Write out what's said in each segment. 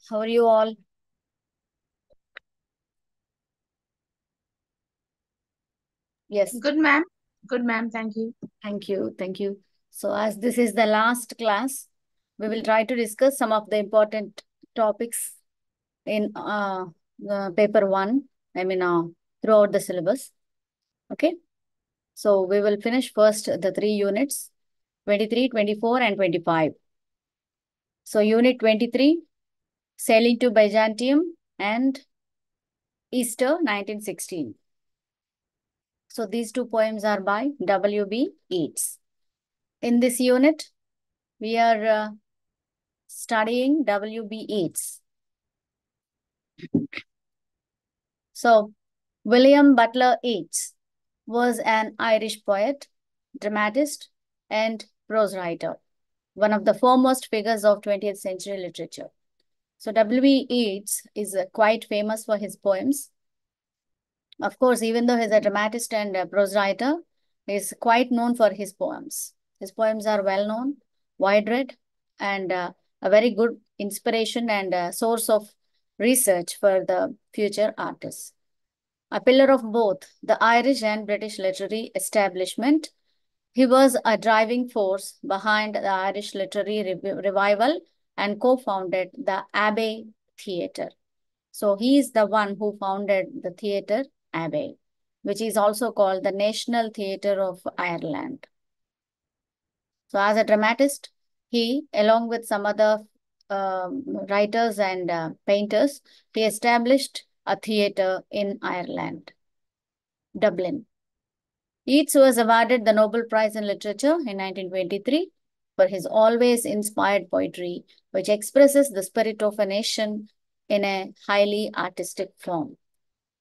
How are you all? Yes, Good, ma'am. Good, ma'am. Thank you. thank you. Thank you. So, as this is the last class, we will try to discuss some of the important topics in paper one, throughout the syllabus. Okay. So, we will finish first the 3 units 23, 24, and 25. So, unit 23, Sailing to Byzantium and Easter 1916. So, these two poems are by W.B. Yeats. In this unit, we are studying W.B. Yeats. So, William Butler Yeats was an Irish poet, dramatist, and prose writer, one of the foremost figures of 20th century literature. So, W.B. Yeats is quite famous for his poems. Of course, even though he's a dramatist and a prose writer, he is quite known for his poems. His poems are well known, wide read, and a very good inspiration and source of research for the future artists. A pillar of both the Irish and British literary establishment, he was a driving force behind the Irish literary revival and co-founded the Abbey Theatre. So he is the one who founded the theatre Abbey, which is also called the National Theatre of Ireland. So as a dramatist, he, along with some other writers and painters, he established a theatre in Ireland, Dublin. Yeats was awarded the Nobel Prize in Literature in 1923 for his always inspired poetry, which expresses the spirit of a nation in a highly artistic form.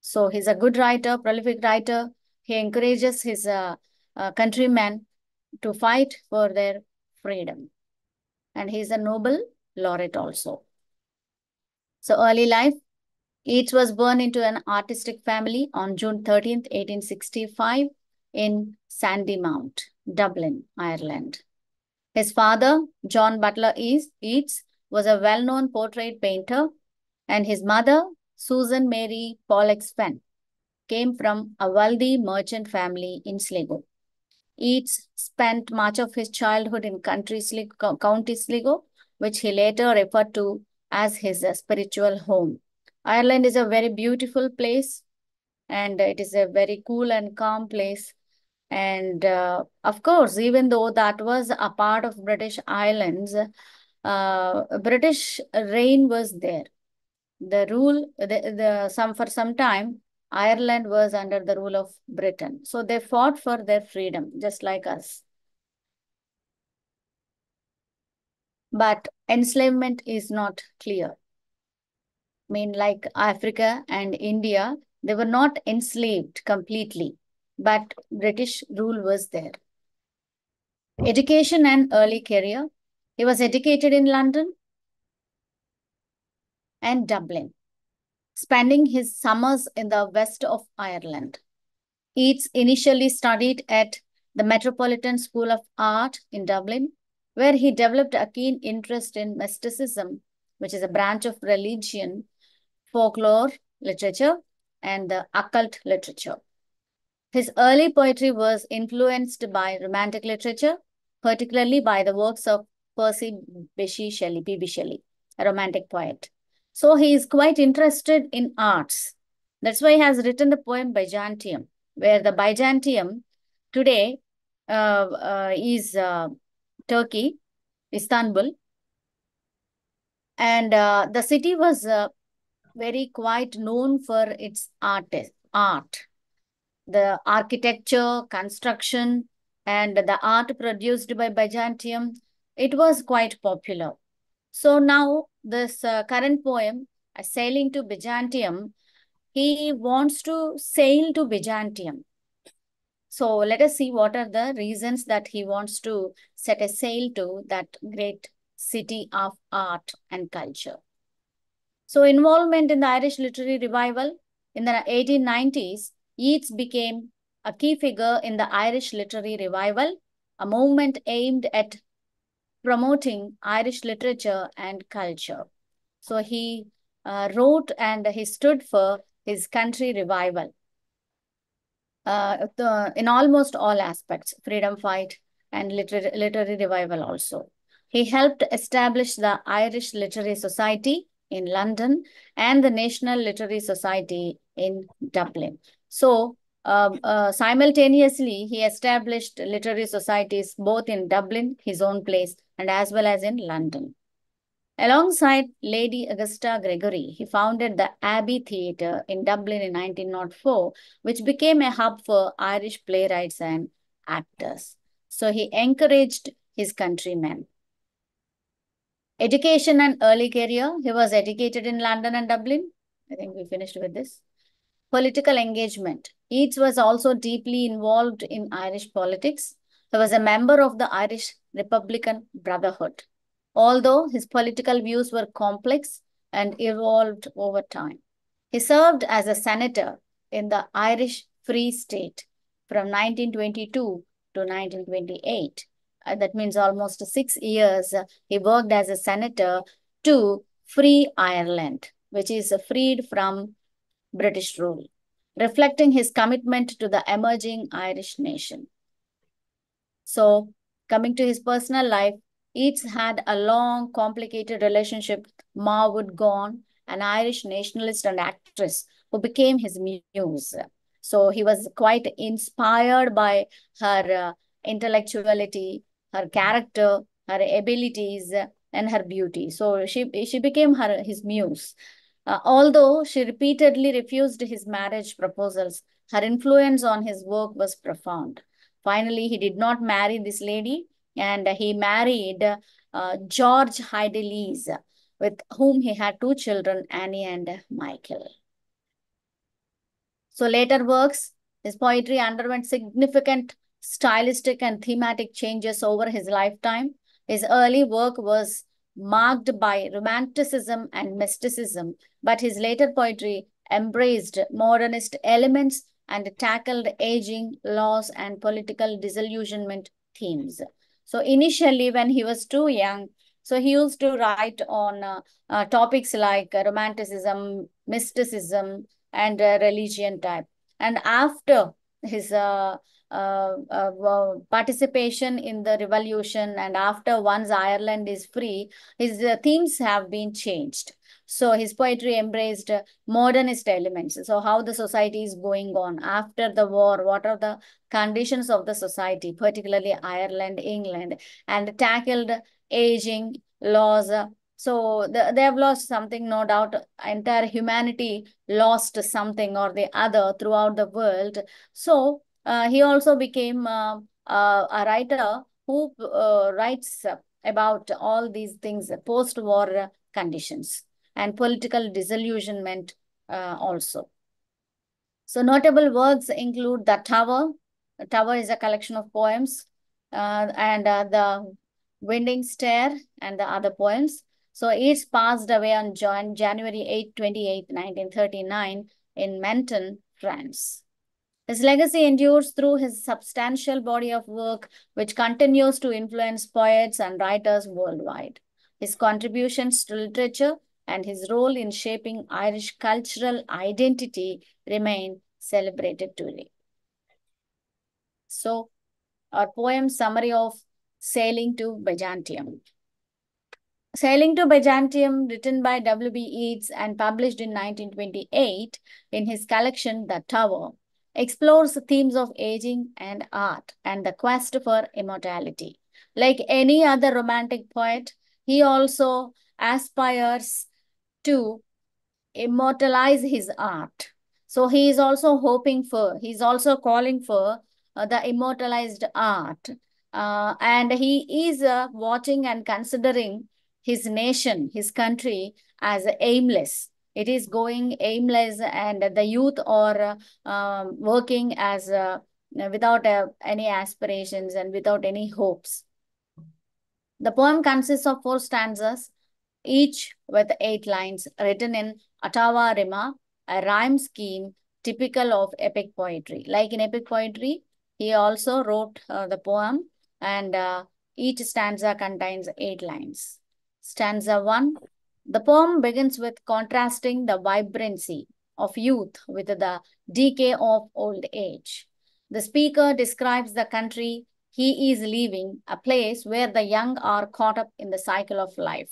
So he's a good writer, prolific writer. He encourages his countrymen to fight for their freedom. And he's a Nobel laureate also. So early life, Yeats was born into an artistic family on June 13th, 1865 in Sandymount, Dublin, Ireland. His father, John Butler Yeats, was a well-known portrait painter, and his mother, Susan Mary Pollexfen, came from a wealthy merchant family in Sligo. Yeats spent much of his childhood in County Sligo, which he later referred to as his spiritual home. Ireland is a very beautiful place, and it is a very cool and calm place. And of course, even though that was a part of British Islands, British reign was there. The rule, for some time, Ireland was under the rule of Britain. So they fought for their freedom, just like us. But enslavement is not clear. I mean, like Africa and India, they were not enslaved completely, but British rule was there. Education and early career. He was educated in London and Dublin, spending his summers in the west of Ireland. Yeats initially studied at the Metropolitan School of Art in Dublin, where he developed a keen interest in mysticism, which is a branch of religion, folklore literature, and the occult literature. His early poetry was influenced by Romantic literature, particularly by the works of Percy Bysshe Shelley, P.B. Shelley, a Romantic poet. So he is quite interested in arts. That's why he has written the poem Byzantium, where the Byzantium today is Turkey, Istanbul. And the city was very quite known for its art. The architecture, construction, and the art produced by Byzantium, it was quite popular. So now this current poem, Sailing to Byzantium, he wants to sail to Byzantium. So let us see what are the reasons that he wants to set a sail to that great city of art and culture. So involvement in the Irish literary revival in the 1890s, Yeats became a key figure in the Irish literary revival, a movement aimed at promoting Irish literature and culture. So he wrote and he stood for his country revival in almost all aspects, freedom fight and literary revival also. He helped establish the Irish Literary Society in London and the National Literary Society in Dublin. So, simultaneously, he established literary societies both in Dublin, his own place, and as well as in London. Alongside Lady Augusta Gregory, he founded the Abbey Theatre in Dublin in 1904, which became a hub for Irish playwrights and actors. So he encouraged his countrymen. Education and early career. He was educated in London and Dublin. I think we finished with this. Political engagement. Yeats was also deeply involved in Irish politics. He was a member of the Irish Republican Brotherhood. Although his political views were complex and evolved over time. He served as a senator in the Irish Free State from 1922 to 1928. That means almost 6 years he worked as a senator to free Ireland, which is freed from British rule, reflecting his commitment to the emerging Irish nation. So, coming to his personal life, Yeats had a long, complicated relationship with Marwood Gone, an Irish nationalist and actress who became his muse. So, he was quite inspired by her intellectuality, her character, her abilities, and her beauty. So, she became his muse. Although she repeatedly refused his marriage proposals, her influence on his work was profound. Finally, he did not marry this lady and he married George Heidelis, with whom he had 2 children, Annie and Michael. So later works, his poetry underwent significant stylistic and thematic changes over his lifetime. His early work was marked by romanticism and mysticism, but his later poetry embraced modernist elements and tackled aging, loss, and political disillusionment themes. So initially, when he was too young, so he used to write on topics like romanticism, mysticism, and religion type. And after his participation in the revolution and after once Ireland is free, his themes have been changed. So his poetry embraced modernist elements. So how the society is going on after the war, what are the conditions of the society, particularly Ireland, England, and tackled aging, laws. So they have lost something, no doubt. Entire humanity lost something or the other throughout the world. So he also became a writer who writes about all these things, post-war conditions and political disillusionment also. So notable works include The Tower. The Tower is a collection of poems and The Winding Stair and the other poems. So Yeats passed away on January 8, 28, 1939 in Menton, France. His legacy endures through his substantial body of work, which continues to influence poets and writers worldwide. His contributions to literature and his role in shaping Irish cultural identity remain celebrated today. So, our poem summary of Sailing to Byzantium. Sailing to Byzantium, written by W.B. Yeats and published in 1928 in his collection The Tower, explores the themes of aging and art and the quest for immortality. Like any other romantic poet, he also aspires to immortalize his art. So he is also he's also calling for the immortalized art. And he is watching and considering his nation, his country as aimless. It is going aimless and the youth are working as without any aspirations and without any hopes. The poem consists of 4 stanzas, each with 8 lines written in Ottawa rima, a rhyme scheme typical of epic poetry. Like in epic poetry, he also wrote the poem and each stanza contains 8 lines. Stanza 1, The poem begins with contrasting the vibrancy of youth with the decay of old age. The speaker describes the country he is leaving, a place where the young are caught up in the cycle of life.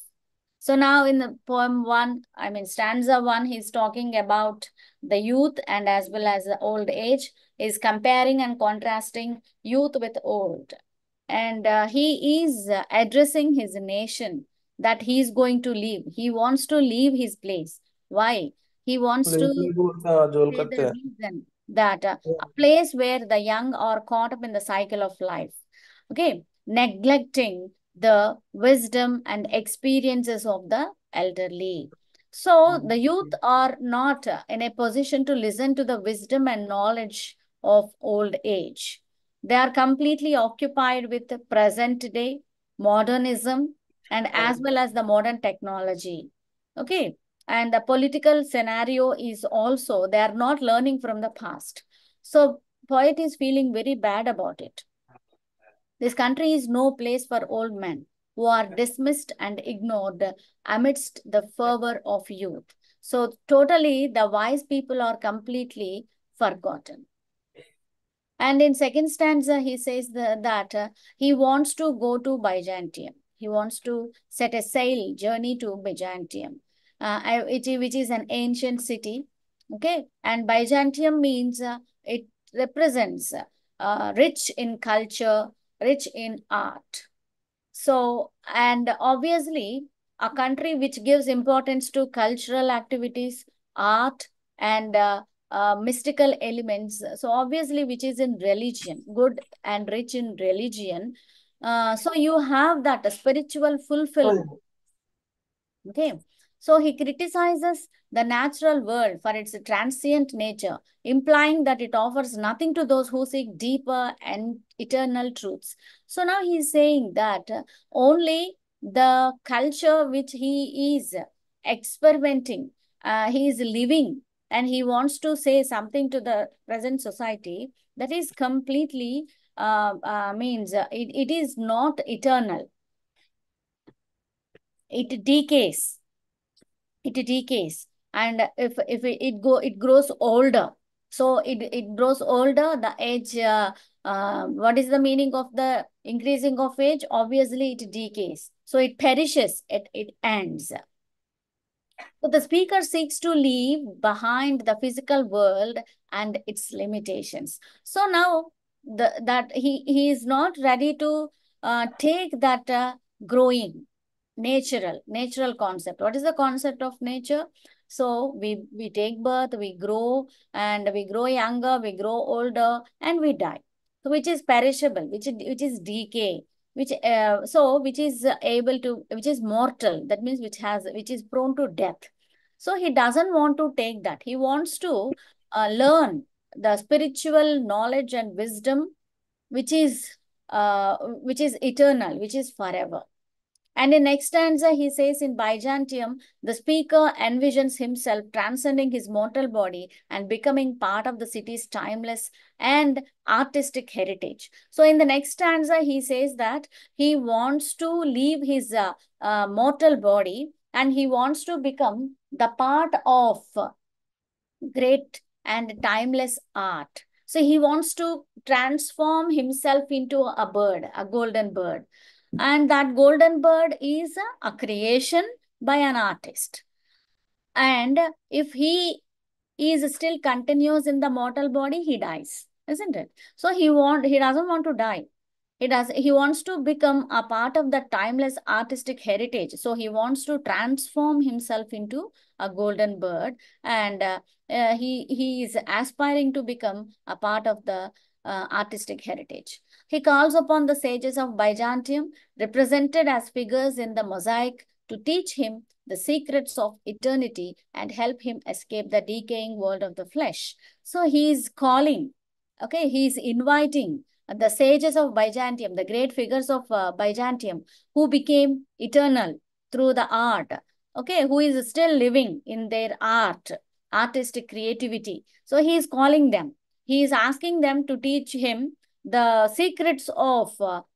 So now in the poem one, stanza one, he's talking about the youth and as well as the old age. He's comparing and contrasting youth with old. And he is addressing his nation that he is going to leave. He wants to leave his place. Why? He wants to जोल say करते the हैं reason that a place where the young are caught up in the cycle of life. Okay, neglecting the wisdom and experiences of the elderly. So the youth are not in a position to listen to the wisdom and knowledge of old age. They are completely occupied with the present day modernism and as well as the modern technology. Okay, and the political scenario is also they are not learning from the past. So poet is feeling very bad about it. This country is no place for old men who are dismissed and ignored amidst the fervor of youth. So totally the wise people are completely forgotten. And in second stanza, he says that he wants to go to Byzantium. He wants to set a sail journey to Byzantium, which is an ancient city. Okay, and Byzantium means it represents rich in culture, rich in art. So, and obviously, a country which gives importance to cultural activities, art, and mystical elements. So, obviously, which is in religion, good and rich in religion. So, you have that spiritual fulfillment. Okay. So he criticizes the natural world for its transient nature, implying that it offers nothing to those who seek deeper and eternal truths. So now he's saying that only the culture which he is experimenting, he is living, and he wants to say something to the present society that is completely it is not eternal. It decays, and if it grows older, so it grows older, the age what is the meaning of the increasing of age? Obviously it decays, so it perishes, it ends. So the speaker seeks to leave behind the physical world and its limitations. So now that he is not ready to take that growing natural concept. What is the concept of nature? So we take birth, we grow, and we grow younger, we grow older, and we die. So which is perishable, which is decay, which is able to, which is mortal. That means which is prone to death. So he doesn't want to take that. He wants to learn the spiritual knowledge and wisdom, which is eternal, which is forever. And in next stanza, he says, in Byzantium, the speaker envisions himself transcending his mortal body and becoming part of the city's timeless and artistic heritage. So in the next stanza, he says that he wants to leave his mortal body and he wants to become the part of great and timeless art. So he wants to transform himself into a bird, a golden bird. And that golden bird is a creation by an artist. And if he is still continuous in the mortal body, he dies, isn't it? So he doesn't want to die. He wants to become a part of the timeless artistic heritage. So he wants to transform himself into a golden bird, and he is aspiring to become a part of the artistic heritage. He calls upon the sages of Byzantium, represented as figures in the mosaic, to teach him the secrets of eternity and help him escape the decaying world of the flesh. So he is calling, okay, he is inviting the sages of Byzantium, the great figures of Byzantium, who became eternal through the art, okay, who is still living in their artistic creativity. So he is calling them. He is asking them to teach him the secrets of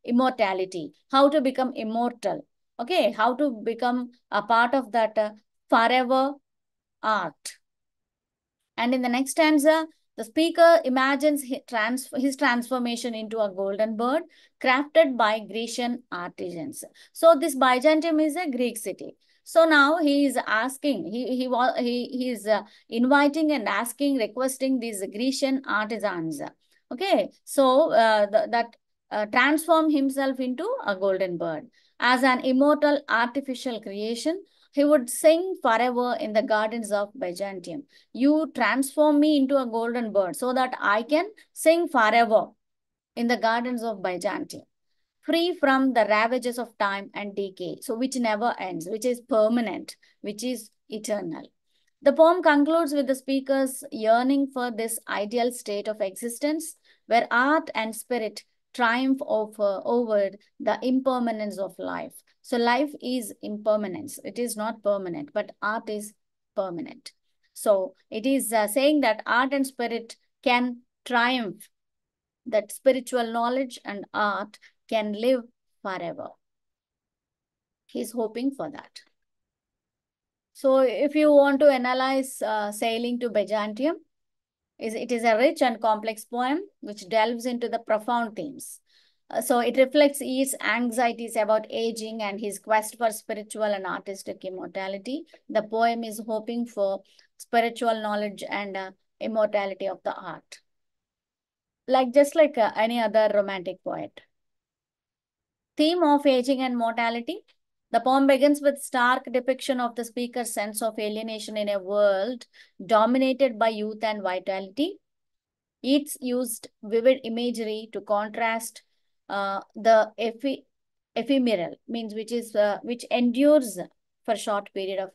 immortality, how to become immortal. Okay, how to become a part of that forever art. And in the next stanza, the speaker imagines his transformation into a golden bird crafted by Grecian artisans. So this Byzantium is a Greek city. So now he is asking, he is inviting and asking, requesting these Grecian artisans. Okay, so that transform himself into a golden bird as an immortal artificial creation. He would sing forever in the gardens of Byzantium. You transform me into a golden bird so that I can sing forever in the gardens of Byzantium, free from the ravages of time and decay, so which never ends, which is permanent, which is eternal. The poem concludes with the speaker's yearning for this ideal state of existence where art and spirit triumph over the impermanence of life. So life is impermanence. It is not permanent, but art is permanent. So it is saying that art and spirit can triumph, that spiritual knowledge and art can live forever. He's hoping for that. So if you want to analyze Sailing to Byzantium, it is a rich and complex poem which delves into the profound themes. So it reflects his anxieties about aging and his quest for spiritual and artistic immortality. The poem is hoping for spiritual knowledge and immortality of the art. Just like any other romantic poet. Theme of aging and mortality. The poem begins with stark depiction of the speaker's sense of alienation in a world dominated by youth and vitality. It's used vivid imagery to contrast the ephemeral, means which endures for short period of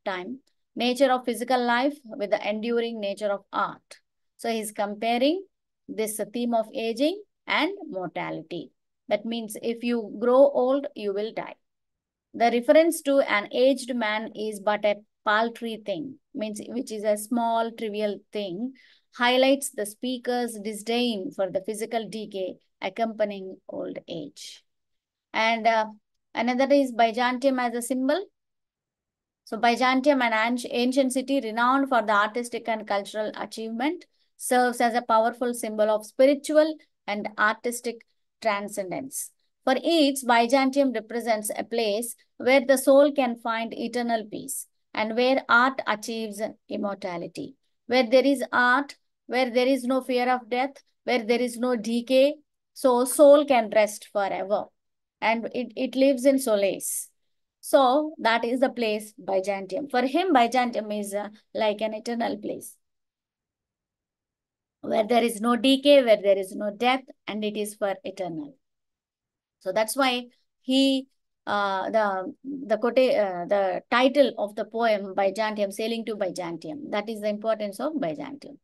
time, nature of physical life with the enduring nature of art. So he's comparing this theme of aging and mortality. That means if you grow old, you will die. The reference to an aged man is but a paltry thing, means which is a small, trivial thing, highlights the speaker's disdain for the physical decay accompanying old age. And another is Byzantium as a symbol. So Byzantium, an ancient city renowned for the artistic and cultural achievement, serves as a powerful symbol of spiritual and artistic transcendence. For each, Byzantium represents a place where the soul can find eternal peace and where art achieves immortality. Where there is art, where there is no fear of death, where there is no decay, so soul can rest forever. And it lives in solace. So that is the place Byzantium. For him, Byzantium is like an eternal place where there is no decay, where there is no death, and it is for eternal. So that's why he the title of the poem Byzantium, Sailing to Byzantium. That is the importance of Byzantium.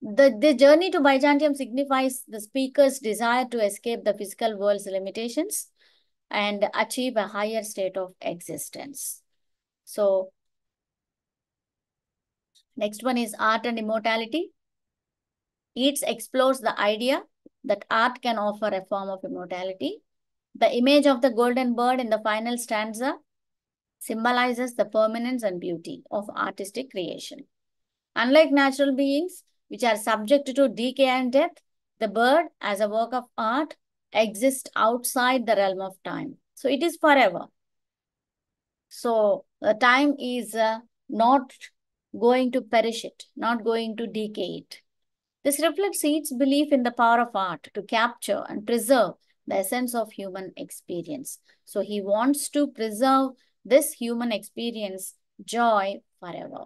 The journey to Byzantium signifies the speaker's desire to escape the physical world's limitations and achieve a higher state of existence. So next one is art and immortality. It explores the idea that art can offer a form of immortality. The image of the golden bird in the final stanza symbolizes the permanence and beauty of artistic creation. Unlike natural beings, which are subject to decay and death, the bird, as a work of art, exists outside the realm of time. So it is forever. So the time is not going to perish it, not going to decay it. This reflects its belief in the power of art to capture and preserve the essence of human experience. So he wants to preserve this human experience, joy, forever.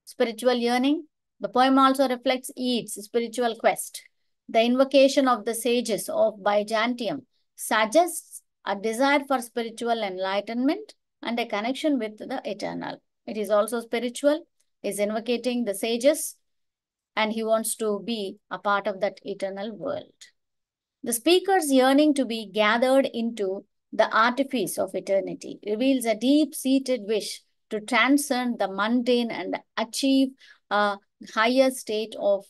Spiritual yearning. The poem also reflects Yeats' spiritual quest. The invocation of the sages of Byzantium suggests a desire for spiritual enlightenment and a connection with the eternal. It is also spiritual. He is invocating the sages and he wants to be a part of that eternal world. The speaker's yearning to be gathered into the artifice of eternity reveals a deep-seated wish to transcend the mundane and achieve higher state of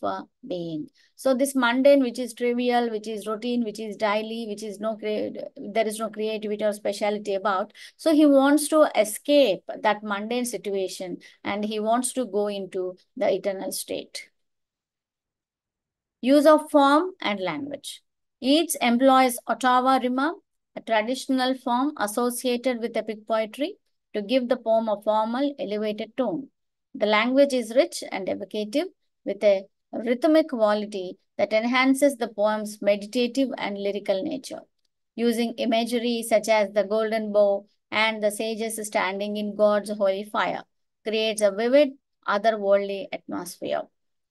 being. So this mundane, which is trivial, which is routine, which is daily, which is there is no creativity or speciality about. So he wants to escape that mundane situation and he wants to go into the eternal state. Use of form and language. Each employs ottava rima, a traditional form associated with epic poetry, to give the poem a formal, elevated tone. The language is rich and evocative, with a rhythmic quality that enhances the poem's meditative and lyrical nature. Using imagery such as the golden bow and the sages standing in God's holy fire, creates a vivid, otherworldly atmosphere.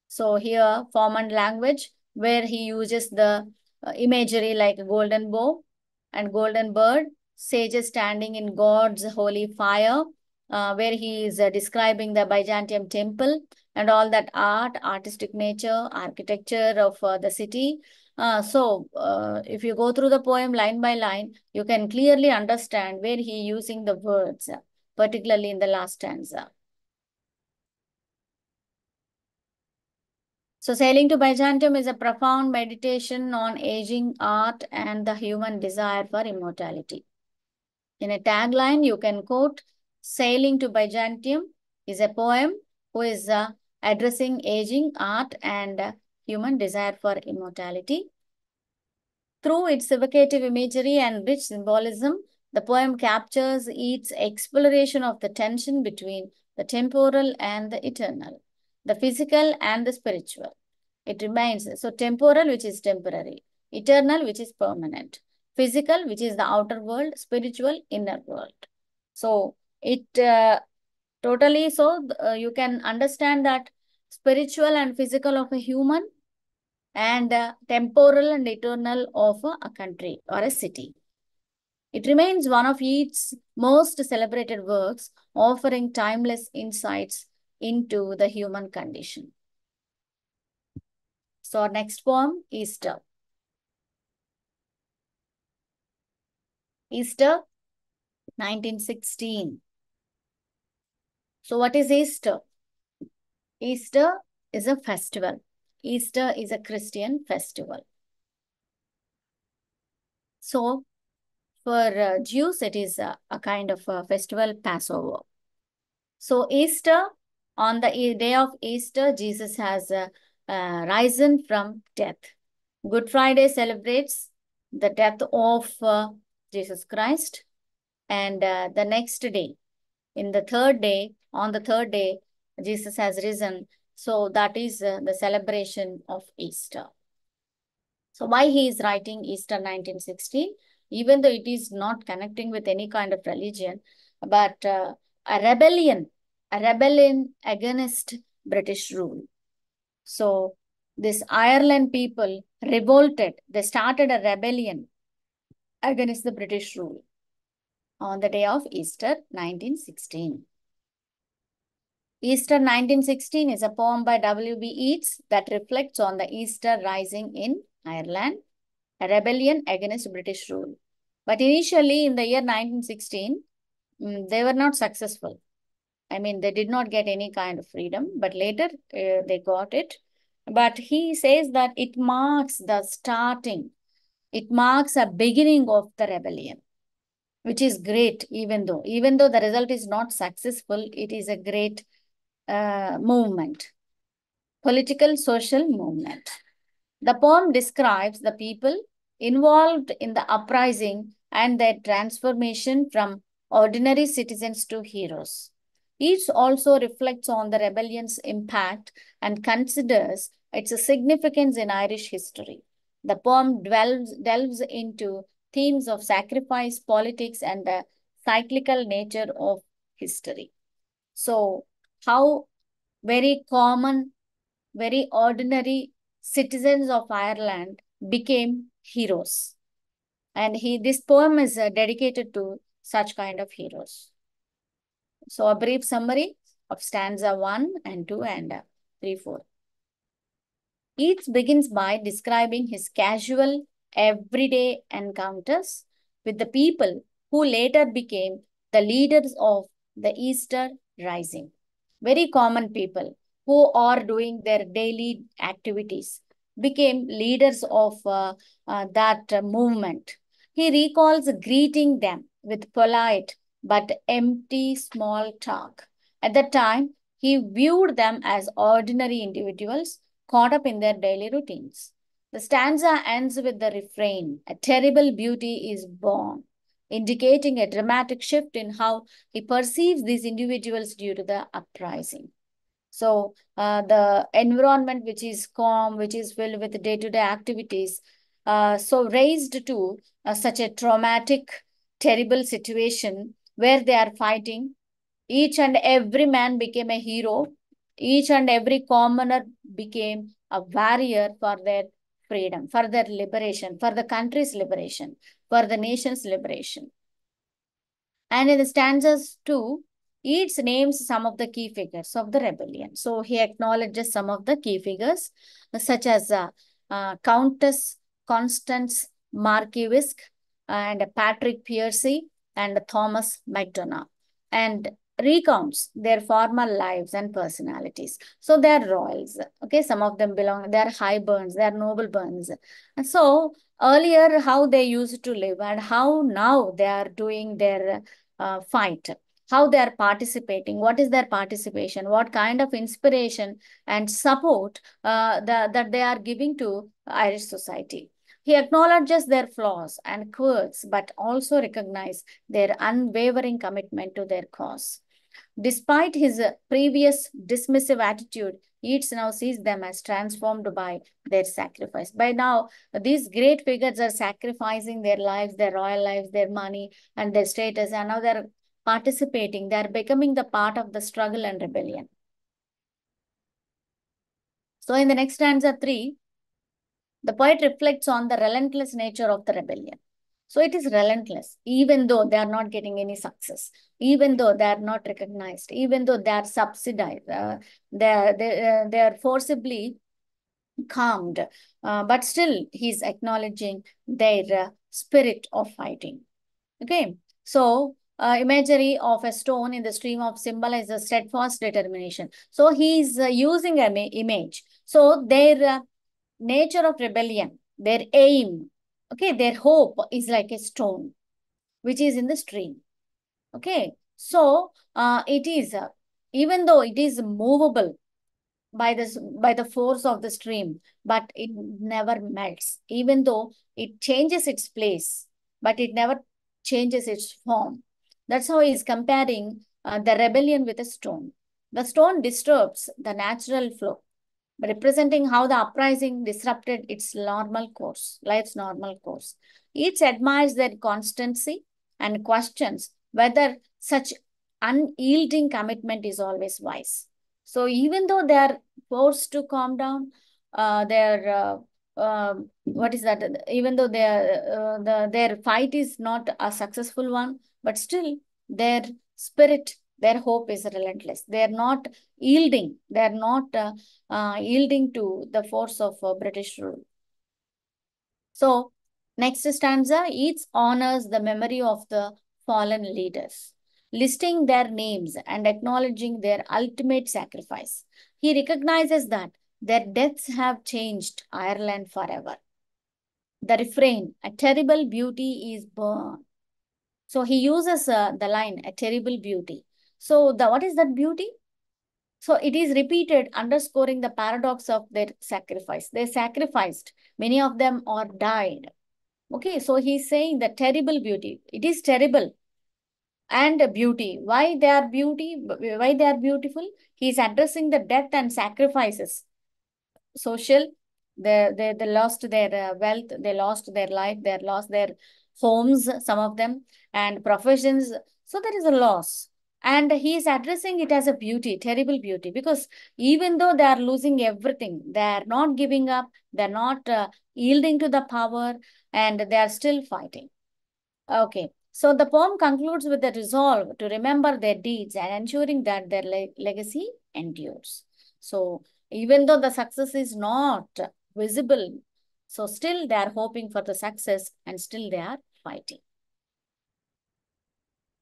So here, form and language, where he uses the imagery like a golden bow and golden bird, sages standing in God's holy fire, where he is describing the Byzantium temple and all that artistic nature, architecture of the city. If you go through the poem line by line, you can clearly understand where he using the words, particularly in the last stanza. So sailing to Byzantium is a profound meditation on aging, art, and the human desire for immortality. In a tagline, you can quote, Sailing to Byzantium is a poem who is addressing aging, art, and human desire for immortality. Through its evocative imagery and rich symbolism, the poem captures its exploration of the tension between the temporal and the eternal, the physical and the spiritual. It remains, so temporal, which is temporary, eternal, which is permanent, physical, which is the outer world, spiritual, inner world. So it totally, you can understand that spiritual and physical of a human and temporal and eternal of a country or a city. It remains one of its most celebrated works, offering timeless insights into the human condition. So our next poem, Easter. Easter, 1916. So what is Easter? Easter is a festival. Easter is a Christian festival. So for Jews, it is a kind of a festival, Passover. So Easter, on the day of Easter, Jesus has risen from death. Good Friday celebrates the death of Jesus Christ. And the next day, on the third day, Jesus has risen. So that is the celebration of Easter. So why he is writing Easter 1916? Even though it is not connecting with any kind of religion, but a rebellion against British rule. So this Ireland people revolted. They started a rebellion against the British rule on the day of Easter 1916. Easter 1916 is a poem by W.B. Yeats that reflects on the Easter rising in Ireland, a rebellion against British rule. But initially in the year 1916, they were not successful. I mean, they did not get any kind of freedom, but later they got it. But he says that it marks the starting. It marks a beginning of the rebellion, which is great, even though the result is not successful, it is a great movement, political, social movement. The poem describes the people involved in the uprising and their transformation from ordinary citizens to heroes. Each also reflects on the rebellion's impact and considers its significance in Irish history. The poem delves into themes of sacrifice, politics, and the cyclical nature of history. So, how very common, very ordinary citizens of Ireland became heroes. And this poem is dedicated to such kind of heroes. So a brief summary of stanza 1 and 2 and 3, 4. Each begins by describing his casual, everyday encounters with the people who later became the leaders of the Easter Rising. Very common people who are doing their daily activities, became leaders of that movement. He recalls greeting them with polite but empty small talk. At the time, he viewed them as ordinary individuals caught up in their daily routines. The stanza ends with the refrain, "A terrible beauty is born," indicating a dramatic shift in how he perceives these individuals due to the uprising. So the environment which is calm, which is filled with day-to-day activities, so raised to such a traumatic, terrible situation where they are fighting. Each and every man became a hero. Each and every commoner became a warrior for their freedom, for their liberation, for the country's liberation, for the nation's liberation. And in the stanzas too, each names some of the key figures of the rebellion. So he acknowledges some of the key figures, such as Countess Constance Markievicz and Patrick Piercy and Thomas MacDonough, and recounts their former lives and personalities. So they are royals. Okay, some of them belong, they are high burns, they are noble burns. And so earlier, how they used to live and how now they are doing their fight, how they are participating, what is their participation, what kind of inspiration and support that they are giving to Irish society. He acknowledges their flaws and quirks, but also recognizes their unwavering commitment to their cause. Despite his previous dismissive attitude, Yeats now sees them as transformed by their sacrifice. By now, these great figures are sacrificing their lives, their royal lives, their money, and their status, and now they're participating. They're becoming the part of the struggle and rebellion. So, in the next stanza 3, the poet reflects on the relentless nature of the rebellion. So it is relentless, even though they are not getting any success, even though they are not recognized, even though they are subsidized, they are forcibly calmed, but still he's acknowledging their spirit of fighting. Okay, so imagery of a stone in the stream of symbolizes steadfast determination. So he's using an image. So their nature of rebellion, their aim, okay, their hope is like a stone which is in the stream. Okay, so it is even though it is movable by the force of the stream, but it never melts. Even though it changes its place, but it never changes its form. That's how he's comparing the rebellion with a stone. The stone disturbs the natural flow, representing how the uprising disrupted its normal course, life's normal course. Each admires their constancy and questions whether such unyielding commitment is always wise. So even though they are forced to calm down, what is that? Even though their fight is not a successful one, but still their spirit, their hope is relentless. They are not yielding. They are not yielding to the force of British rule. So, next stanza, each honors the memory of the fallen leaders, listing their names and acknowledging their ultimate sacrifice. He recognizes that their deaths have changed Ireland forever. The refrain, "A terrible beauty is born." So he uses the line, "A terrible beauty." So what is that beauty? So it is repeated, underscoring the paradox of their sacrifice. They sacrificed. Many of them are died. Okay, so he's saying the terrible beauty. It is terrible. And beauty. Why they are beauty? Why they are beautiful? He's addressing the death and sacrifices. Social, they lost their wealth, they lost their life, they lost their homes, some of them, and professions. So there is a loss. And he is addressing it as a beauty, terrible beauty, because even though they are losing everything, they are not giving up, they're not yielding to the power, and they are still fighting. Okay, so the poem concludes with a resolve to remember their deeds and ensuring that their legacy endures. So even though the success is not visible, so still they are hoping for the success and still they are fighting.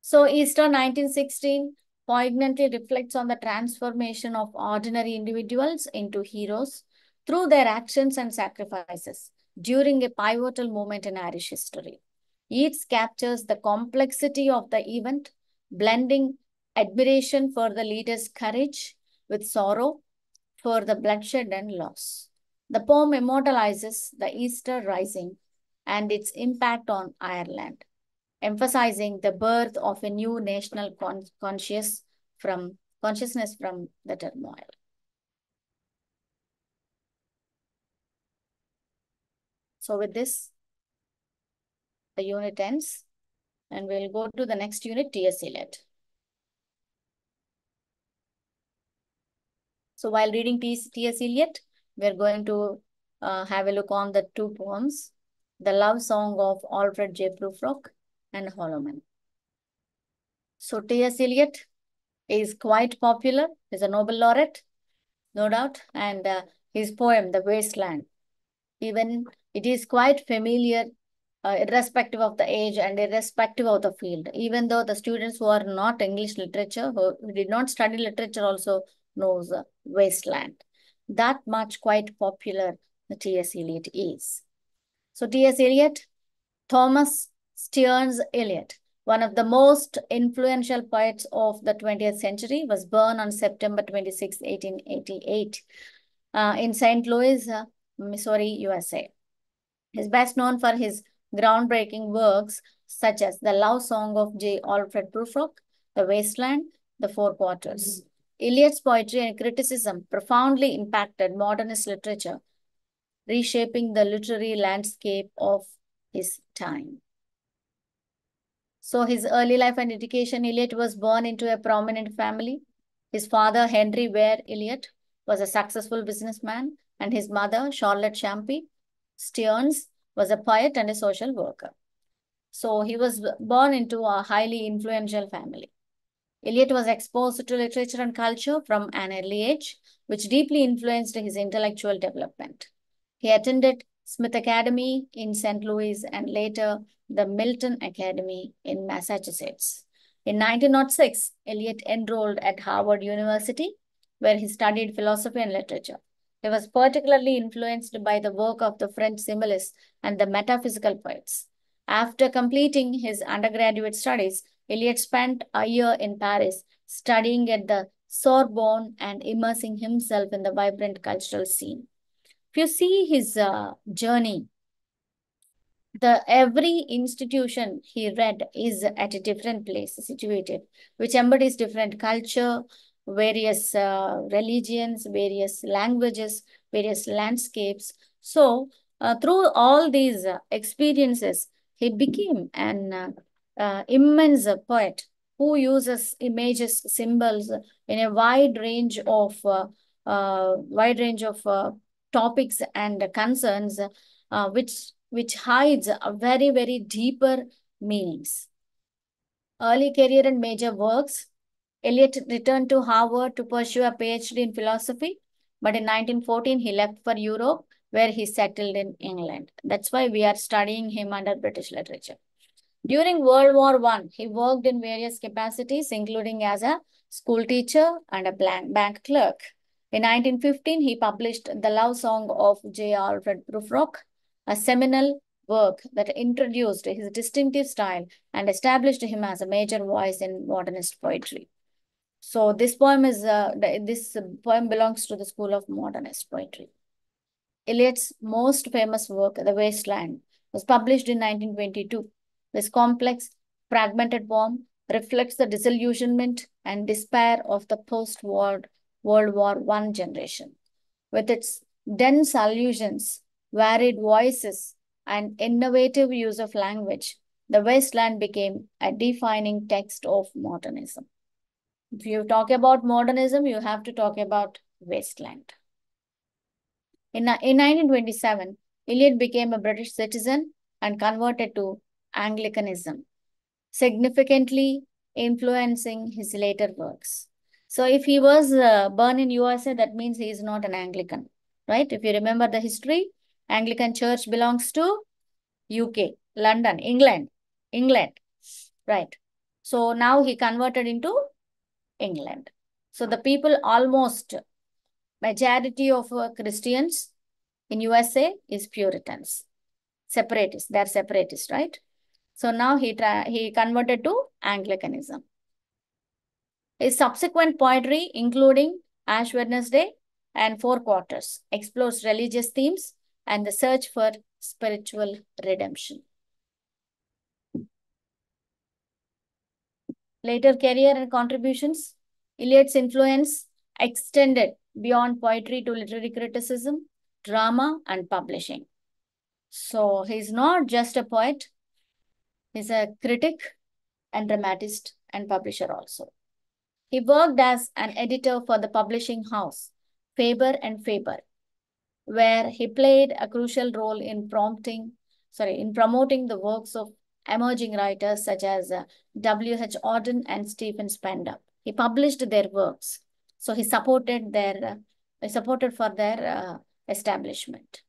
So Easter 1916, poignantly reflects on the transformation of ordinary individuals into heroes through their actions and sacrifices during a pivotal moment in Irish history. Each captures the complexity of the event, blending admiration for the leader's courage with sorrow for the bloodshed and loss. The poem immortalizes the Easter Rising and its impact on Ireland, emphasizing the birth of a new national consciousness from the turmoil. So with this, the unit ends, and we'll go to the next unit, T.S. Eliot. So while reading T.S. Eliot, we're going to have a look on the two poems, The Love Song of Alfred J. Prufrock and Holloman. So T.S. Eliot is quite popular. He's a Nobel laureate, no doubt, and his poem, The Wasteland, even it is quite familiar, irrespective of the age and irrespective of the field. Even though the students who are not English literature, who did not study literature, also knows Wasteland. That much quite popular the T.S. Eliot is. So T.S. Eliot, Thomas Stearns Eliot, one of the most influential poets of the 20th century, was born on September 26, 1888, in St. Louis, Missouri, USA. He is best known for his groundbreaking works such as The Love Song of J. Alfred Prufrock, The Wasteland, The Four Quarters. Eliot's poetry and criticism profoundly impacted modernist literature, reshaping the literary landscape of his time. So his early life and education, Eliot was born into a prominent family. His father, Henry Ware Eliot, was a successful businessman, and his mother, Charlotte Champy Stearns, was a poet and a social worker. So he was born into a highly influential family. Eliot was exposed to literature and culture from an early age, which deeply influenced his intellectual development. He attended Smith Academy in St. Louis and later the Milton Academy in Massachusetts. In 1906, Eliot enrolled at Harvard University, where he studied philosophy and literature. He was particularly influenced by the work of the French symbolists and the metaphysical poets. After completing his undergraduate studies, Eliot spent a year in Paris studying at the Sorbonne and immersing himself in the vibrant cultural scene. If you see his journey, every institution he read is at a different place situated, which embodies different culture, various religions, various languages, various landscapes. So through all these experiences, he became an immense poet who uses images, symbols in a wide range of topics and concerns, which hides a very, very deeper meanings. Early career and major works. Eliot returned to Harvard to pursue a PhD in philosophy, but in 1914 he left for Europe, where he settled in England. That's why we are studying him under British literature. During World War I, he worked in various capacities, including as a school teacher and a bank clerk. In 1915, he published The Love Song of J. Alfred Prufrock, a seminal work that introduced his distinctive style and established him as a major voice in modernist poetry. So this poem belongs to the school of modernist poetry. Eliot's most famous work, The Wasteland, was published in 1922. This complex, fragmented poem reflects the disillusionment and despair of the post-World War I generation. With its dense allusions, varied voices, and innovative use of language, The Wasteland became a defining text of modernism. If you talk about modernism, you have to talk about Wasteland. In 1927, Eliot became a British citizen and converted to Anglicanism, significantly influencing his later works. So if he was born in USA, that means he is not an Anglican, right? If you remember the history, Anglican Church belongs to UK, London, England, right? So now he converted into England. So the people, almost majority of Christians in USA is Puritans, separatists. They're separatists, right? So now he converted to Anglicanism. His subsequent poetry, including Ash Wednesday and Four Quarters, explores religious themes and the search for spiritual redemption. Later career and contributions. Eliot's influence extended beyond poetry to literary criticism, drama, and publishing. So he's not just a poet, he's a critic and dramatist and publisher also. He worked as an editor for the publishing house, Faber and Faber, where he played a crucial role in promoting the works of emerging writers such as W.H. Auden and Stephen Spender. He published their works, so he supported for their establishment.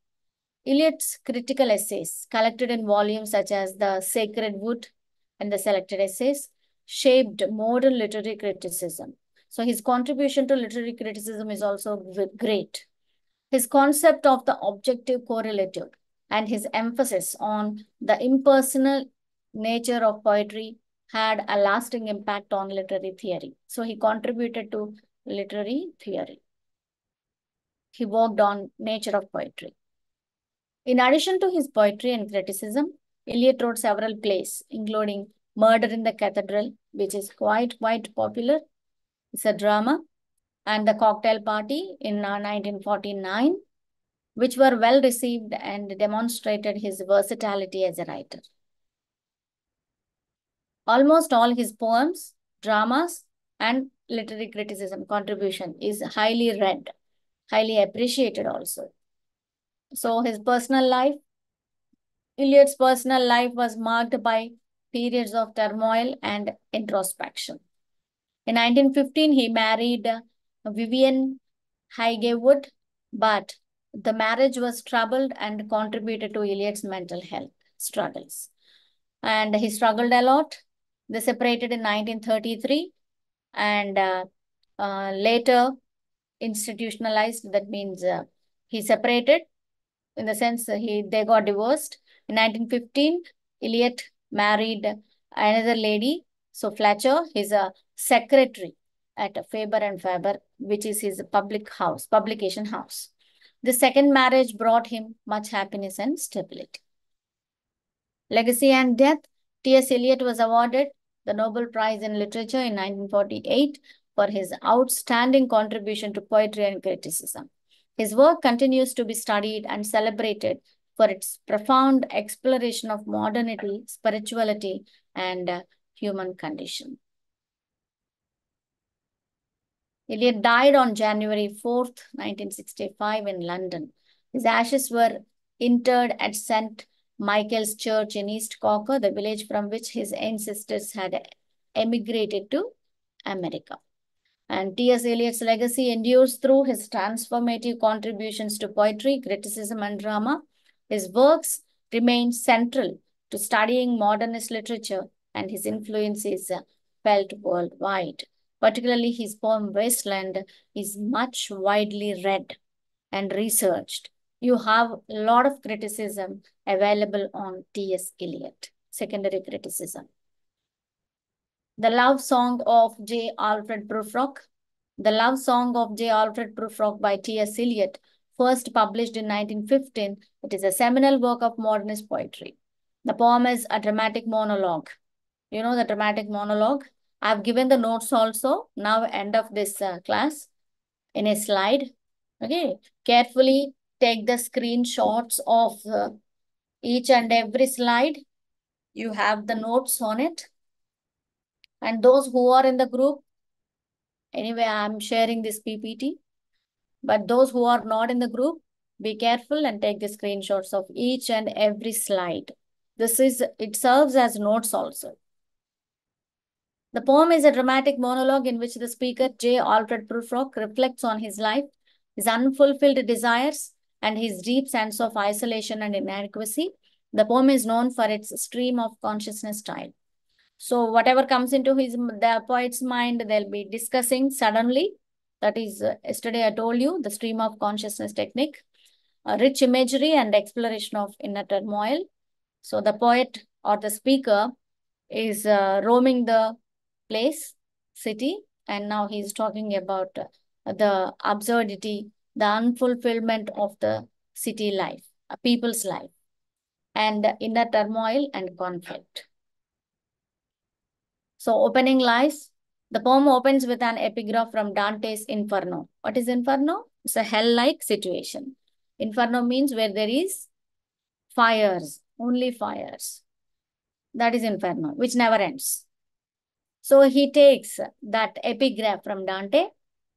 Eliot's critical essays, collected in volumes such as The Sacred Wood and the Selected Essays, shaped modern literary criticism. So his contribution to literary criticism is also great. His concept of the objective correlative and his emphasis on the impersonal nature of poetry had a lasting impact on literary theory. So he contributed to literary theory. He worked on nature of poetry. In addition to his poetry and criticism, Eliot wrote several plays, including Murder in the Cathedral, which is quite popular. It's a drama, and The Cocktail Party in 1949, which were well received and demonstrated his versatility as a writer. Almost all his poems, dramas, and literary criticism contribution is highly read, highly appreciated also. So his personal life, Eliot's personal life was marked by periods of turmoil and introspection. In 1915, he married Vivian Highgaywood, but the marriage was troubled and contributed to Eliot's mental health struggles. And he struggled a lot. They separated in 1933 and later institutionalized. That means he separated in the sense they got divorced. In 1915, Eliot married another lady. So Fletcher, he's a secretary at Faber and Faber, which is his publication house. The second marriage brought him much happiness and stability. Legacy and death. T.S. Eliot was awarded the Nobel Prize in Literature in 1948 for his outstanding contribution to poetry and criticism. His work continues to be studied and celebrated for its profound exploration of modernity, spirituality, and human condition. Eliot died on January 4th, 1965 in London. His ashes were interred at St. Michael's Church in East Cocker, the village from which his ancestors had emigrated to America. And T.S. Eliot's legacy endures through his transformative contributions to poetry, criticism, and drama. His works remain central to studying modernist literature, and his influence is felt worldwide. Particularly his poem Wasteland is much widely read and researched. You have a lot of criticism available on T.S. Eliot, secondary criticism. The Love Song of J. Alfred Prufrock. The Love Song of J. Alfred Prufrock by T.S. Eliot, first published in 1915. It is a seminal work of modernist poetry. The poem is a dramatic monologue. You know the dramatic monologue? I've given the notes also. Now, end of this class in a slide. Okay. Carefully take the screenshots of each and every slide. You have the notes on it. And those who are in the group, anyway, I'm sharing this PPT. But those who are not in the group, be careful and take the screenshots of each and every slide. It serves as notes also. The poem is a dramatic monologue in which the speaker, J. Alfred Prufrock, reflects on his life, his unfulfilled desires, and his deep sense of isolation and inadequacy. The poem is known for its stream of consciousness style. So whatever comes into the poet's mind, they'll be discussing suddenly. That is, yesterday I told you, the stream of consciousness technique, rich imagery and exploration of inner turmoil. So the poet or the speaker is roaming the place, city, and now he's talking about the absurdity, the unfulfillment of the city life, people's life, and inner turmoil and conflict. So opening lies, the poem opens with an epigraph from Dante's Inferno. What is Inferno? It's a hell-like situation. Inferno means where there is fires, only fires. That is Inferno, which never ends. So he takes that epigraph from Dante,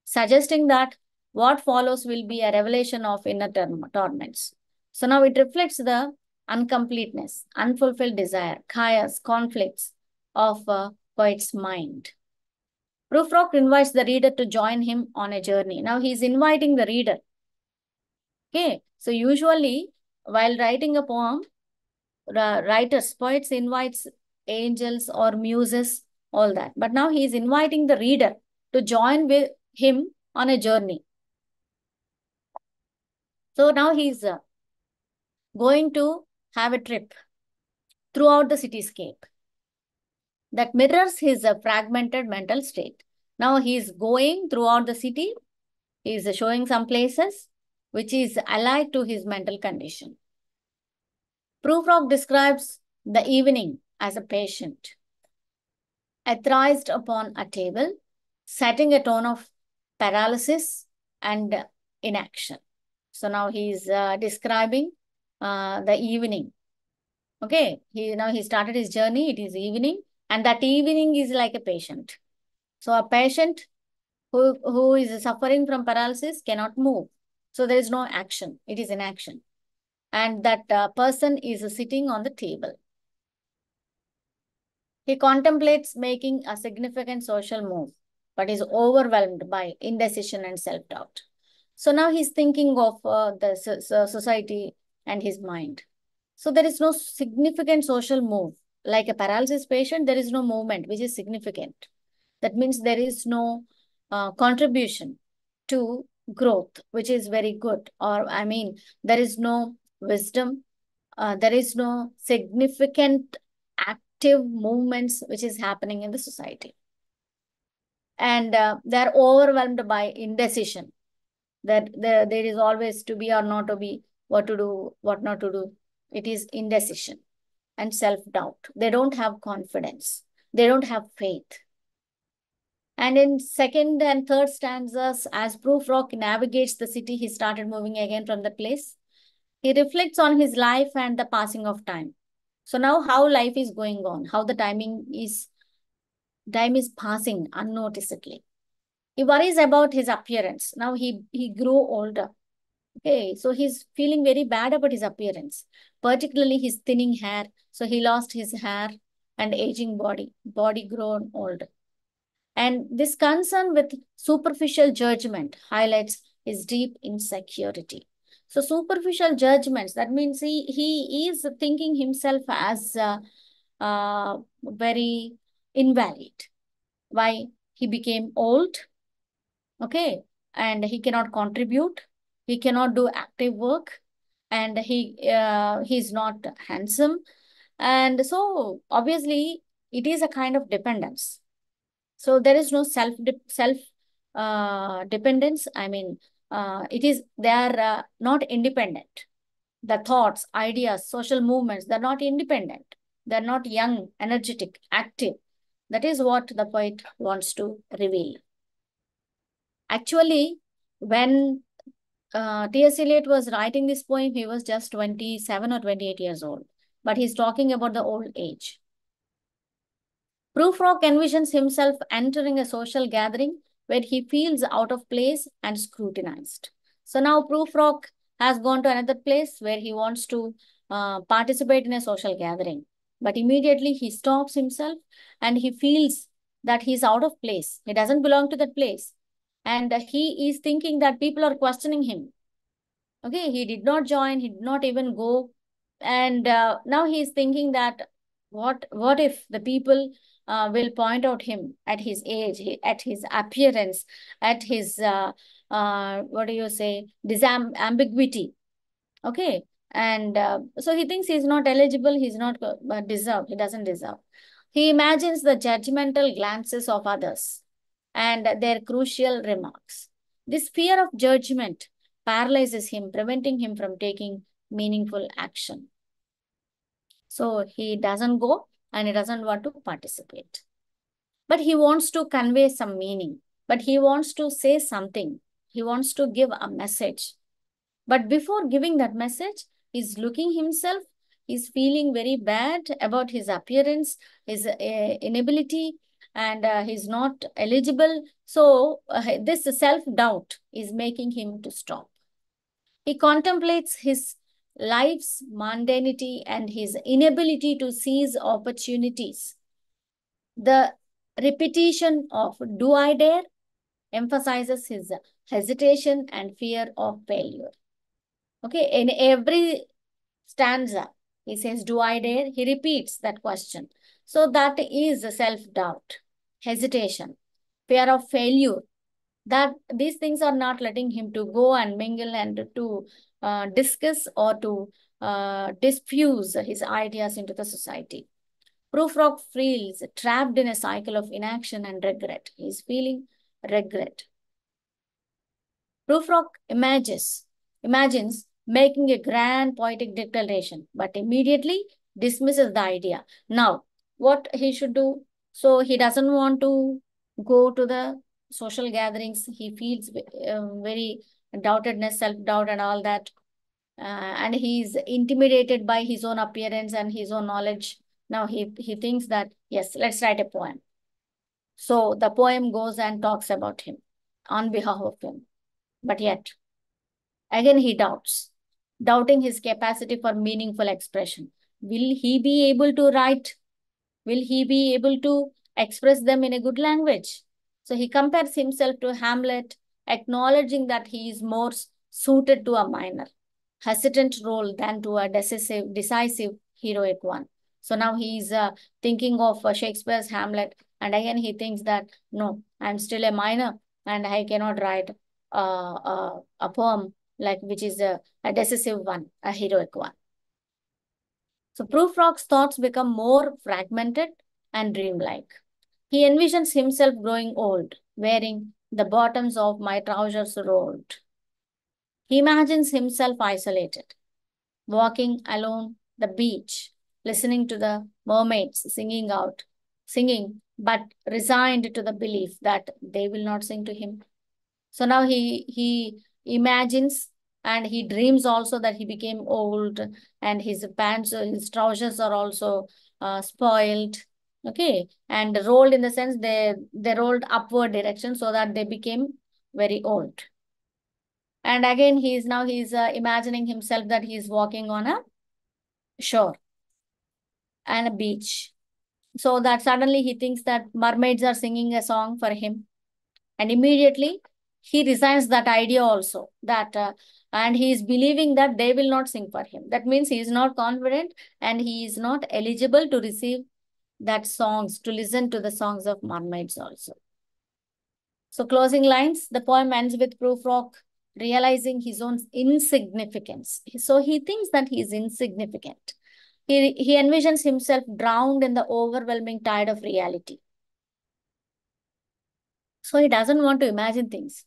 suggesting that what follows will be a revelation of inner torments. So now it reflects the uncompleteness, unfulfilled desire, chaos, conflicts of a poet's mind. Prufrock invites the reader to join him on a journey. Now he's inviting the reader. Okay, so usually while writing a poem, poets invites angels or muses, all that. But now he is inviting the reader to join with him on a journey. So now he's going to have a trip throughout the cityscape that mirrors his fragmented mental state. Now he's going throughout the city. He's showing some places which is allied to his mental condition. Prufrock describes the evening as a patient, athrized upon a table, setting a tone of paralysis and inaction. So now he's describing the evening. Okay, he started his journey. It is evening, and that evening is like a patient. So a patient who is suffering from paralysis cannot move. So there is no action. It is inaction. And that person is sitting on the table. He contemplates making a significant social move, but is overwhelmed by indecision and self-doubt. So now he's thinking of the society and his mind. So there is no significant social move. Like a paralysis patient, there is no movement, which is significant. That means there is no contribution to growth, which is very good. Or, I mean, there is no wisdom. There is no significant active movements which is happening in the society. And they're overwhelmed by indecision. That there is always to be or not to be, what to do, what not to do. It is indecision and self-doubt. They don't have confidence. They don't have faith. And in second and third stanzas, as Prufrock navigates the city, he started moving again from the place. He reflects on his life and the passing of time. So now how life is going on, how the time is passing unnoticeably. He worries about his appearance. Now he grew older. Okay, so he's feeling very bad about his appearance, particularly his thinning hair. So he lost his hair and aging body grown old. And this concern with superficial judgment highlights his deep insecurity. So superficial judgments, that means he is thinking himself as very invalid. Why? He became old, okay, and he cannot contribute. He cannot do active work, and he's not handsome. And so obviously it is a kind of dependence. So there is no self dependence. I mean, they are not independent. The thoughts, ideas, social movements, they're not independent. They're not young, energetic, active. That is what the poet wants to reveal. Actually, when T.S. Eliot was writing this poem, he was just 27 or 28 years old. But he's talking about the old age. Prufrock envisions himself entering a social gathering where he feels out of place and scrutinized. So now Prufrock has gone to another place where he wants to participate in a social gathering. But immediately he stops himself and he feels that he's out of place. He doesn't belong to that place. And he is thinking that people are questioning him. Okay, he did not join, he did not even go. And now he is thinking that what if the people will point out him at his age, at his appearance, at his, what do you say, ambiguity. Okay. And so he thinks he's not eligible, he's not deserve, he doesn't deserve. He imagines the judgmental glances of others and their crucial remarks. This fear of judgment paralyzes him, preventing him from taking meaningful action. So he doesn't go and he doesn't want to participate. But he wants to convey some meaning, but he wants to say something. He wants to give a message. But before giving that message, he's looking himself, he's feeling very bad about his appearance, his inability, and he's not eligible. So this self-doubt is making him to stop. He contemplates his life's mundanity and his inability to seize opportunities. The repetition of "do I dare" emphasizes his hesitation and fear of failure. Okay, in every stanza, he says, "do I dare?" He repeats that question. So that is self-doubt, hesitation, fear of failure. That these things are not letting him to go and mingle and to discuss or to diffuse his ideas into the society. Prufrock feels trapped in a cycle of inaction and regret. He is feeling regret. Prufrock imagines making a grand poetic declaration, but immediately dismisses the idea. Now, what he should do? So he doesn't want to go to the social gatherings. He feels very doubtedness, self-doubt and all that. And he's intimidated by his own appearance and his own knowledge. Now he thinks that, yes, let's write a poem. So the poem goes and talks about him on behalf of him. But yet, again he doubts, doubting his capacity for meaningful expression. Will he be able to write? Will he be able to express them in a good language? So he compares himself to Hamlet, acknowledging that he is more suited to a minor, hesitant role than to a decisive, heroic one. So now he is thinking of Shakespeare's Hamlet, and again he thinks that, no, I'm still a minor and I cannot write a poem like which is a decisive one, a heroic one. So Prufrock's thoughts become more fragmented and dreamlike. He envisions himself growing old, wearing the bottoms of my trousers rolled. He imagines himself isolated, walking along the beach, listening to the mermaids singing, but resigned to the belief that they will not sing to him. So now he imagines and he dreams also that he became old and his pants, his trousers are also spoiled. Okay, and rolled in the sense they rolled upward direction so that they became very old. And again he's imagining himself that he's walking on a shore and a beach. So that suddenly he thinks that mermaids are singing a song for him. And immediately he resigns that idea also, that and he is believing that they will not sing for him. That means he is not confident and he is not eligible to receive that songs, to listen to the songs of mermaids also. So closing lines, the poem ends with Prufrock realizing his own insignificance. So he thinks that he is insignificant. He envisions himself drowned in the overwhelming tide of reality. So he doesn't want to imagine things.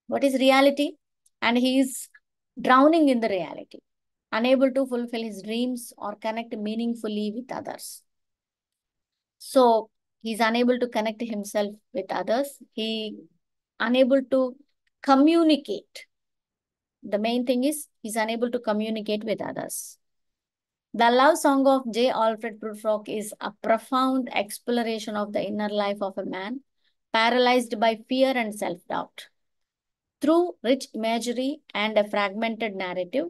What is reality? And he is drowning in the reality, unable to fulfill his dreams or connect meaningfully with others. So he's unable to connect himself with others. He unable to communicate. The main thing is he's unable to communicate with others. The love song of J. Alfred Prufrock is a profound exploration of the inner life of a man paralyzed by fear and self-doubt. Through rich imagery and a fragmented narrative,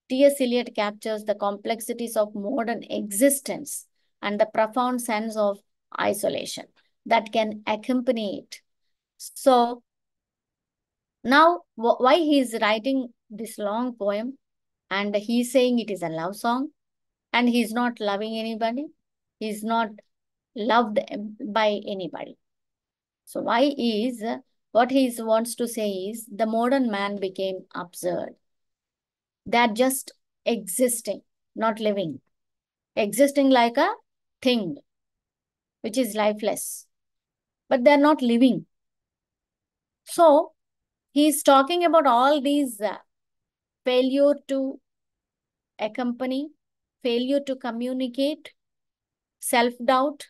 T.S. Eliot captures the complexities of modern existence and the profound sense of isolation that can accompany it. So now why he is writing this long poem and he's saying it is a love song and he's not loving anybody. He's not loved by anybody. So why is what he wants to say is the modern man became absurd. They're just existing, not living. Existing like a thing which is lifeless, but they're not living. So he's talking about all these failure to accompany, failure to communicate, self doubt,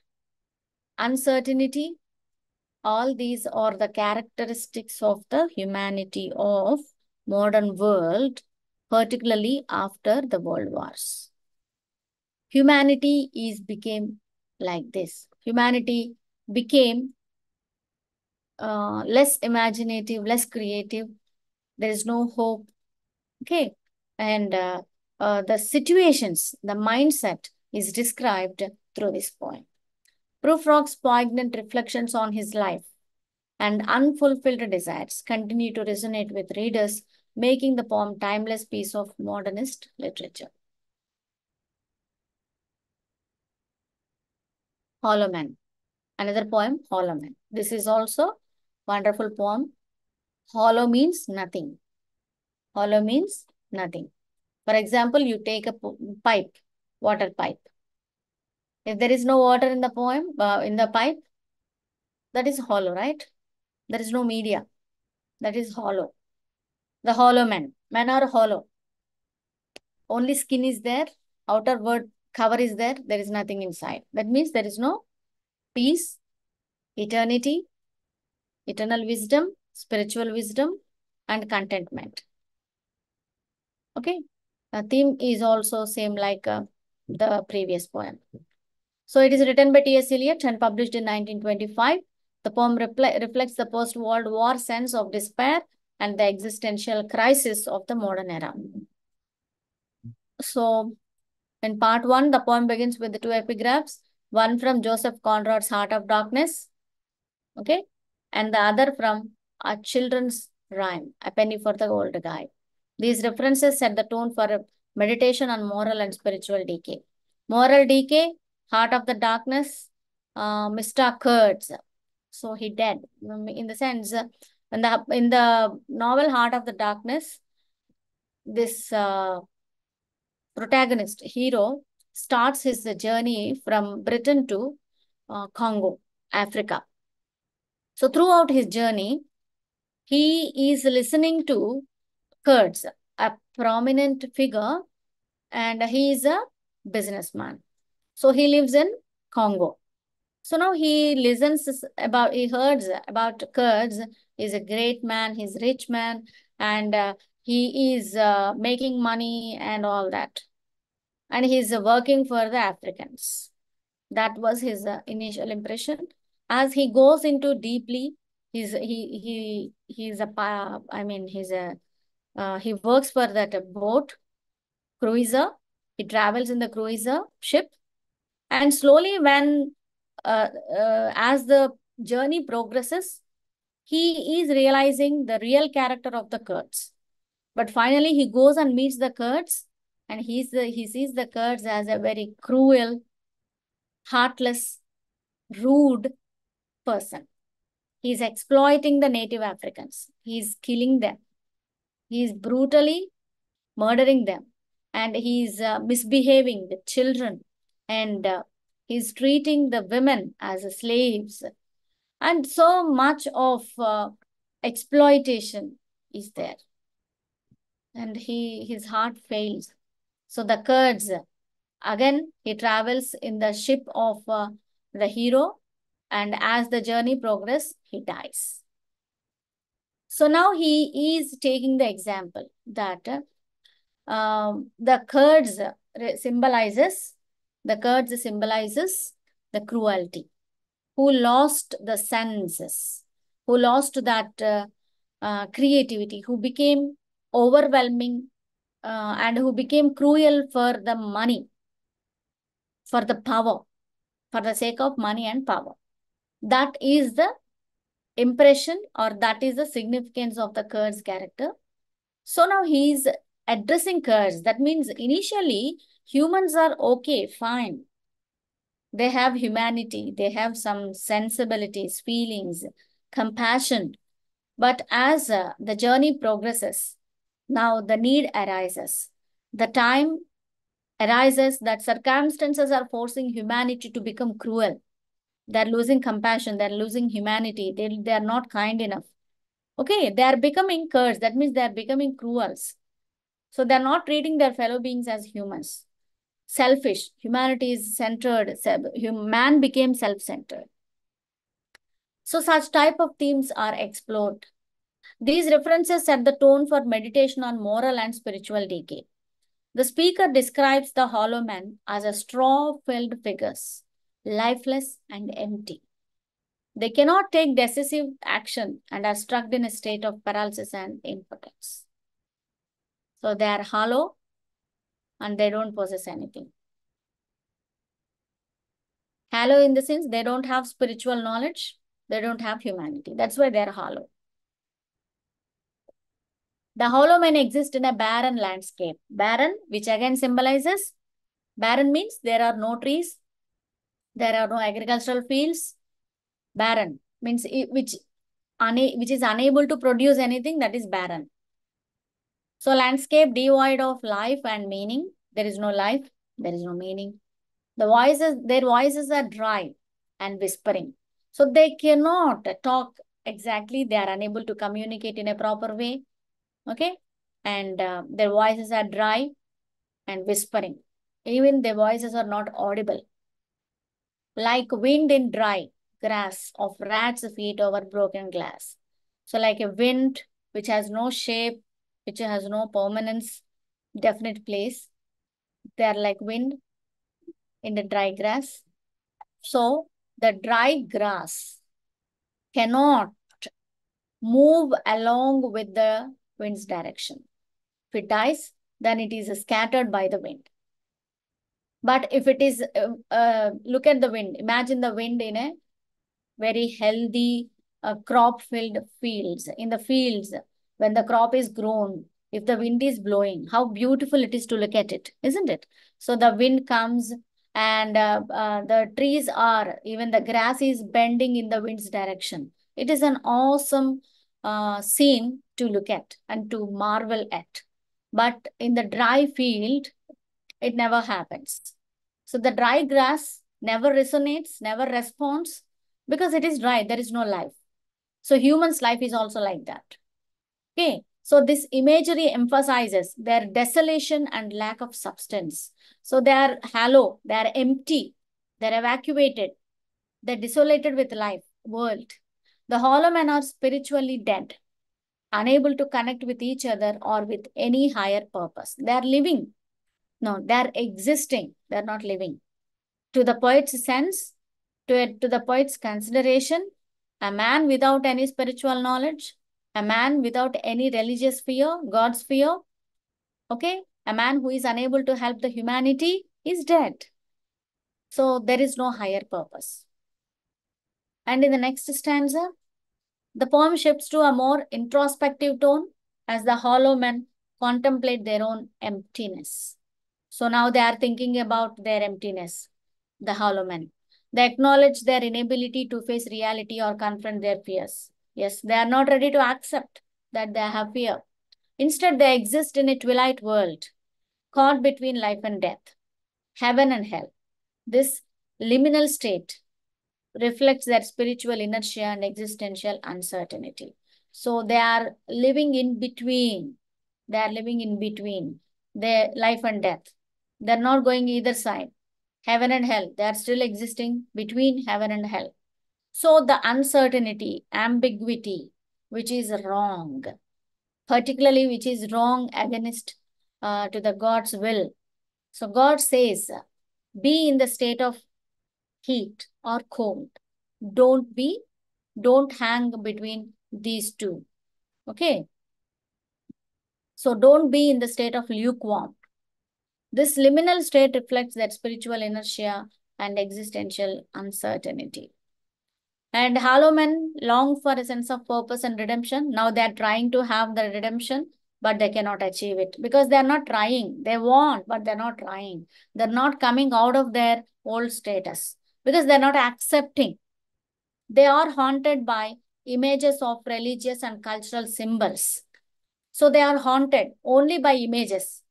uncertainty. All these are the characteristics of the humanity of modern world, particularly after the world wars. Humanity is became like this. Humanity became less imaginative, less creative. There is no hope. Okay. And the situations, the mindset is described through this poem. Prufrock's poignant reflections on his life and unfulfilled desires continue to resonate with readers, making the poem timeless piece of modernist literature. Hollow Man. Another poem, Hollow Man. This is also wonderful poem. Hollow means nothing. Hollow means nothing. For example, you take a pipe, water pipe. If there is no water in the poem, in the pipe, that is hollow, right? There is no media. That is hollow. The hollow man. Men are hollow. Only skin is there. Outer word cover is there. There is nothing inside. That means there is no peace, eternity, eternal wisdom, spiritual wisdom, and contentment. Okay. The theme is also same like the previous poem. So it is written by T.S. Eliot and published in 1925. The poem reflects the post-World War sense of despair and the existential crisis of the modern era. So in part 1, the poem begins with the 2 epigraphs, one from Joseph Conrad's Heart of Darkness, okay, and the other from A Children's Rhyme, A Penny for the Old Guy. These references set the tone for a meditation on moral and spiritual decay. Moral decay, Heart of the Darkness, Mr. Kurtz. So he dead. In the sense, in the novel Heart of the Darkness, this protagonist, hero, starts his journey from Britain to Congo, Africa. So throughout his journey, he is listening to Kurtz, a prominent figure, and he is a businessman. So he lives in Congo. So now he he hears about Kurtz. He's a great man, he's a rich man, and he is making money and all that. And he's working for the Africans. That was his initial impression. As he goes into deeply, he's a I mean he works for that boat cruiser. He travels in the cruiser ship, and slowly when as the journey progresses, he is realizing the real character of the Kurtz. But finally, he goes and meets the Kurtz, and he sees the Kurtz as a very cruel, heartless, rude person. He's exploiting the native Africans. He's killing them. He's brutally murdering them. And he's misbehaving with children. And he's treating the women as slaves. And so much of exploitation is there. And his heart fails. So the Kurds, again, he travels in the ship of the hero. And as the journey progresses, he dies. So now he is taking the example that the Kurds symbolizes the cruelty, who lost the senses, who lost that creativity, who became overwhelming and who became cruel for the money, for the power, for the sake of money and power. That is the impression, or that is the significance of the Kurds character. So now he is addressing Kurds. That means initially humans are okay, fine. They have humanity. They have some sensibilities, feelings, compassion. But as the journey progresses, now the need arises. The time arises that circumstances are forcing humanity to become cruel. They're losing compassion. They're losing humanity. They are not kind enough. Okay, they are becoming cursed. That means they are becoming cruels. So they're not treating their fellow beings as humans. Selfish. Humanity is centered. Man became self-centered. So such type of themes are explored. These references set the tone for meditation on moral and spiritual decay. The speaker describes the hollow man as a straw-filled figures, lifeless and empty. They cannot take decisive action and are struck in a state of paralysis and impotence. So they are hollow and they don't possess anything. Hollow in the sense they don't have spiritual knowledge, they don't have humanity. That's why they are hollow. The hollow men exist in a barren landscape. Barren, which again symbolizes, barren means there are no trees, there are no agricultural fields. Barren means which is unable to produce anything, that is barren. So landscape devoid of life and meaning. There is no life, there is no meaning. Their voices are dry and whispering. So they cannot talk exactly. They are unable to communicate in a proper way. Okay. And their voices are dry and whispering. Even their voices are not audible. Like wind in dry grass of rats' feet over broken glass. So like a wind which has no shape, which has no permanence, definite place. They are like wind in the dry grass. So the dry grass cannot move along with the wind's direction. If it dies, then it is scattered by the wind. But if it is, look at the wind. Imagine the wind in a very healthy crop-filled fields. In the fields, when the crop is grown, if the wind is blowing, how beautiful it is to look at it, isn't it? So the wind comes and the trees are, even the grass is bending in the wind's direction. It is an awesome scene to look at and to marvel at. But in the dry field, it never happens. So the dry grass never resonates, never responds because it is dry. There is no life. So human's life is also like that. Okay. So this imagery emphasizes their desolation and lack of substance. So they are hollow, they are empty, they're evacuated, they're desolated with life, world. The hollow men are spiritually dead, unable to connect with each other or with any higher purpose. They are living. No, they are existing. They are not living. To the poet's sense, to the poet's consideration, a man without any spiritual knowledge, a man without any religious fear, God's fear, okay, a man who is unable to help the humanity is dead. So there is no higher purpose. And in the next stanza, the poem shifts to a more introspective tone as the hollow men contemplate their own emptiness. So now they are thinking about their emptiness, the hollow men. They acknowledge their inability to face reality or confront their fears. Yes, they are not ready to accept that they have fear. Instead, they exist in a twilight world, caught between life and death, heaven and hell. This liminal state reflects their spiritual inertia and existential uncertainty. So they are living in between. They are living in between their life and death. They're not going either side. Heaven and hell, they are still existing between heaven and hell. So the uncertainty, ambiguity, which is wrong, particularly which is wrong against to the God's will. So God says, be in the state of heat or cold. Don't hang between these two. Okay. So don't be in the state of lukewarm. This liminal state reflects that spiritual inertia and existential uncertainty. And hollow men long for a sense of purpose and redemption. Now they are trying to have the redemption, but they cannot achieve it because they are not trying. They want, but they're not trying. They're not coming out of their old status. because they're not accepting. They are haunted by images of religious and cultural symbols. So they are haunted only by images,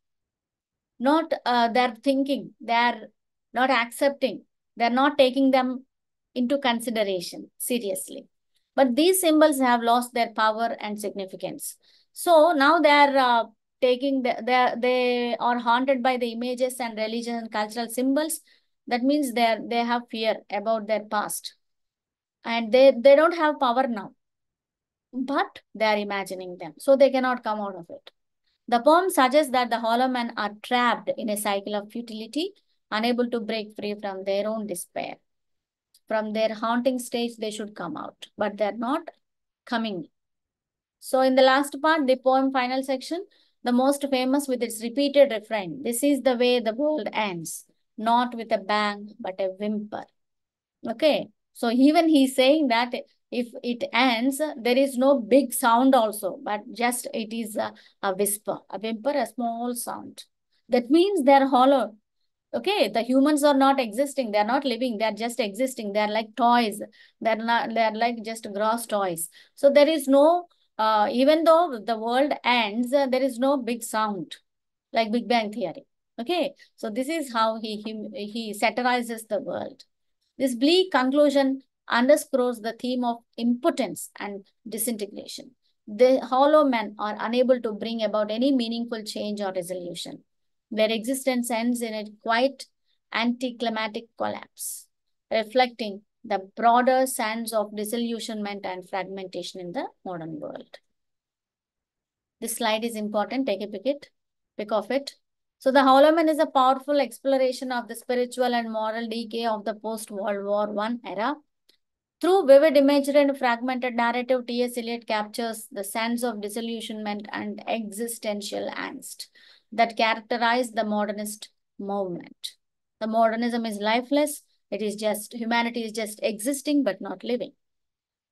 not their thinking. They're not accepting. They're not taking them into consideration seriously. But these symbols have lost their power and significance. So now they're they are haunted by the images and religion and cultural symbols. That means they have fear about their past, and they don't have power now, but they are imagining them, so they cannot come out of it. The poem suggests that the hollow men are trapped in a cycle of futility, unable to break free from their own despair. From their haunting stage, they should come out, but they're not coming. So, in the last part, the poem final section, the most famous with its repeated refrain, "This is the way the world ends, not with a bang, but a whimper." Okay. So even he's saying that if it ends, there is no big sound also, but just it is a whisper, a whimper, a small sound. That means they're hollow. Okay. The humans are not existing. They're not living. They're just existing. They're like toys. They're like just gross toys. So there is no, even though the world ends, there is no big sound like Big Bang Theory. Okay. So this is how he satirizes the world. This bleak conclusion underscores the theme of impotence and disintegration. The hollow men are unable to bring about any meaningful change or resolution. Their existence ends in a quite anticlimactic collapse, reflecting the broader sense of disillusionment and fragmentation in the modern world. This slide is important. Take a pic of it. So the Hollow Man is a powerful exploration of the spiritual and moral decay of the post-World War I era. Through vivid imagery and fragmented narrative, T.S. Eliot captures the sense of disillusionment and existential angst that characterize the modernist movement. The modernism is lifeless. It is just, humanity is just existing but not living.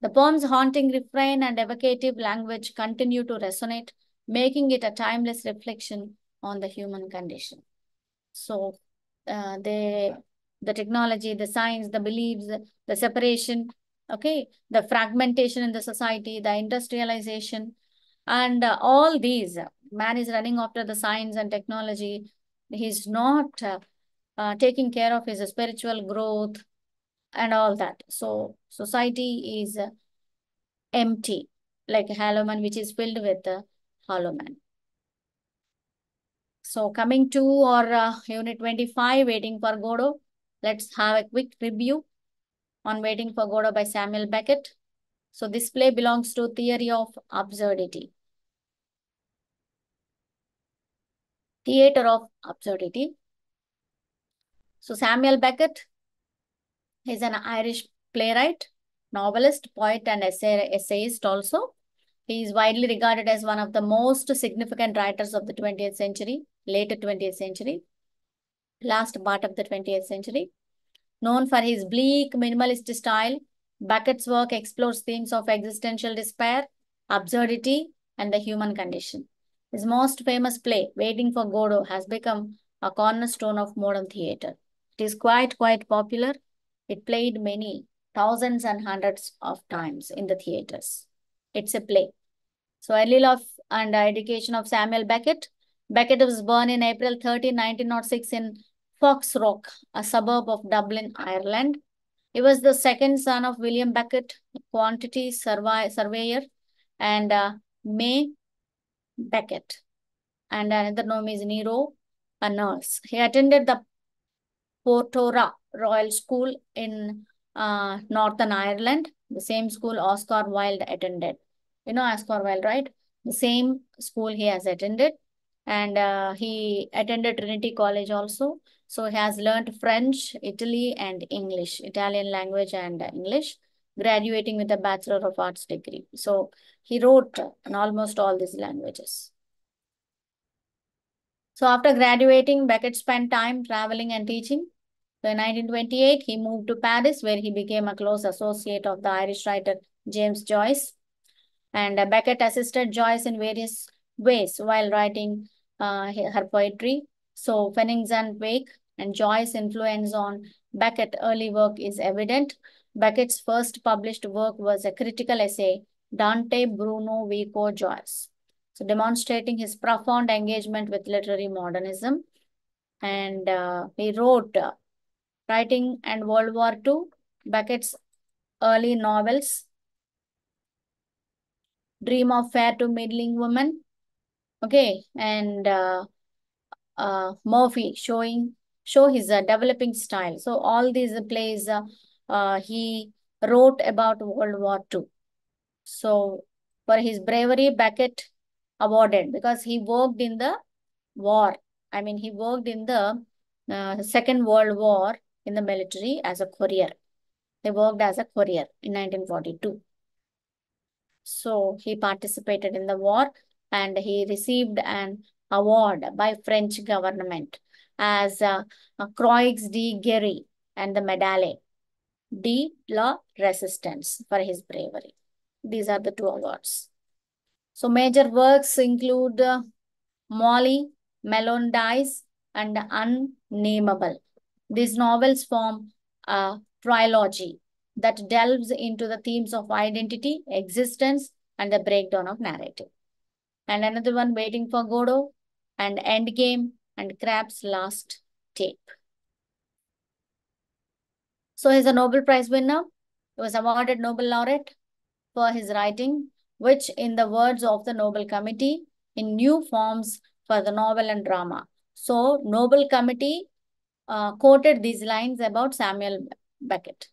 The poem's haunting refrain and evocative language continue to resonate, making it a timeless reflection on the human condition. So, the technology, the science, the beliefs, the separation, okay, the fragmentation in the society, the industrialization, and all these, man is running after the science and technology. He's not taking care of his spiritual growth and all that. So, society is empty, like a hollow man, which is filled with a hollow man. So coming to our unit 25, Waiting for Godot. Let's have a quick review on Waiting for Godot by Samuel Beckett. So this play belongs to theory of absurdity. Theater of absurdity. So Samuel Beckett is an Irish playwright, novelist, poet, and essayist also. He is widely regarded as one of the most significant writers of the 20th century, later 20th century, last part of the 20th century. Known for his bleak, minimalist style, Beckett's work explores themes of existential despair, absurdity, and the human condition. His most famous play, Waiting for Godot, has become a cornerstone of modern theatre. It is quite popular. It played many thousands and hundreds of times in the theatres. It's a play. So, early life and education of Samuel Beckett. Beckett was born in April 13, 1906 in Foxrock, a suburb of Dublin, Ireland. He was the second son of William Beckett, a quantity surveyor, and May Beckett. And another name is Nero, a nurse. He attended the Portora Royal School in Northern Ireland, the same school Oscar Wilde attended. You know Oscar Wilde, right? The same school he has attended. And he attended Trinity College also. So he has learned French, Italy, and English, Italian language and English, graduating with a Bachelor of Arts degree. So he wrote in almost all these languages. So after graduating, Beckett spent time traveling and teaching. So in 1928, he moved to Paris, where he became a close associate of the Irish writer James Joyce. And Beckett assisted Joyce in various ways while writing her poetry. So Phoenix and Wake, and Joyce's influence on Beckett's early work is evident. Beckett's first published work was a critical essay, Dante Bruno Vico Joyce, so demonstrating his profound engagement with literary modernism. And he wrote Writing and World War II, Beckett's early novels, Dream of Fair to Middling Woman, okay, and Murphy show his developing style. So all these plays he wrote about World War II. So for his bravery, Beckett awarded because he worked in the war. I mean, he worked in the Second World War in the military as a courier. He worked as a courier in 1942. So he participated in the war and he received an award by French government as a Croix de Guerre and the Médaille de la Resistance for his bravery. These are the two awards. So major works include Molly, Melondice, and Unnameable. These novels form a trilogy that delves into the themes of identity, existence, and the breakdown of narrative. And another one, Waiting for Godot, and Endgame, and Crab's Last Tape. So he's a Nobel Prize winner. He was awarded Nobel laureate for his writing, which, in the words of the Nobel Committee, in new forms for the novel and drama. So Nobel Committee quoted these lines about Samuel Beckett.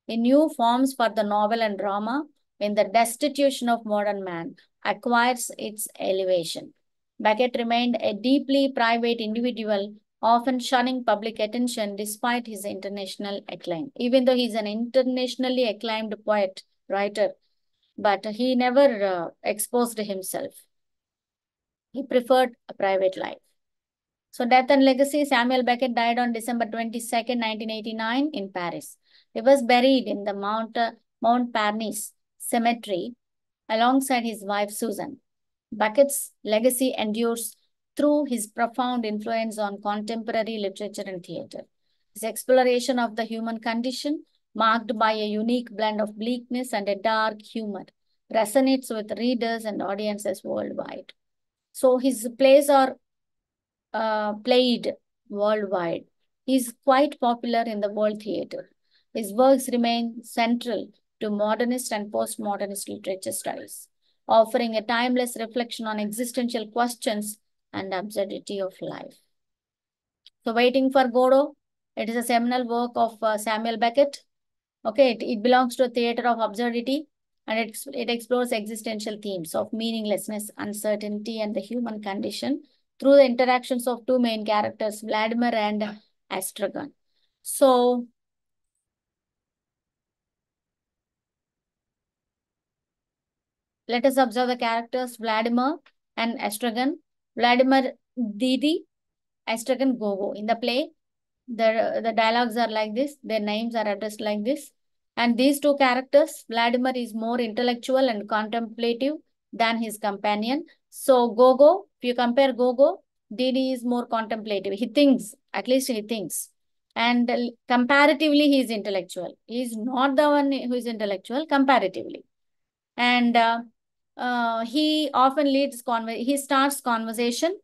In new forms for the novel and drama, when the destitution of modern man acquires its elevation. Beckett remained a deeply private individual, often shunning public attention despite his international acclaim. Even though he's an internationally acclaimed poet, writer, but he never exposed himself. He preferred a private life. So death and legacy, Samuel Beckett died on December 22nd, 1989 in Paris. He was buried in the Montparnasse Cemetery alongside his wife Susan. Beckett's legacy endures through his profound influence on contemporary literature and theater. His exploration of the human condition, marked by a unique blend of bleakness and a dark humor, resonates with readers and audiences worldwide. So his plays are played worldwide. He is quite popular in the world theater. His works remain central to modernist and postmodernist literature studies, offering a timeless reflection on existential questions and absurdity of life. So, Waiting for Godot, it is a seminal work of Samuel Beckett. Okay, it belongs to a theater of absurdity, and it explores existential themes of meaninglessness, uncertainty, and the human condition through the interactions of two main characters, Vladimir and Astragon. So, let us observe the characters Vladimir and Astragon. Vladimir Didi, Astragon Gogo. In the play, the dialogues are like this, their names are addressed like this. And these two characters, Vladimir is more intellectual and contemplative than his companion. So Gogo, if you compare Gogo, Didi is more contemplative. He thinks, at least he thinks. And comparatively, he is intellectual. He is not the one who is intellectual, comparatively. And he often he starts conversation,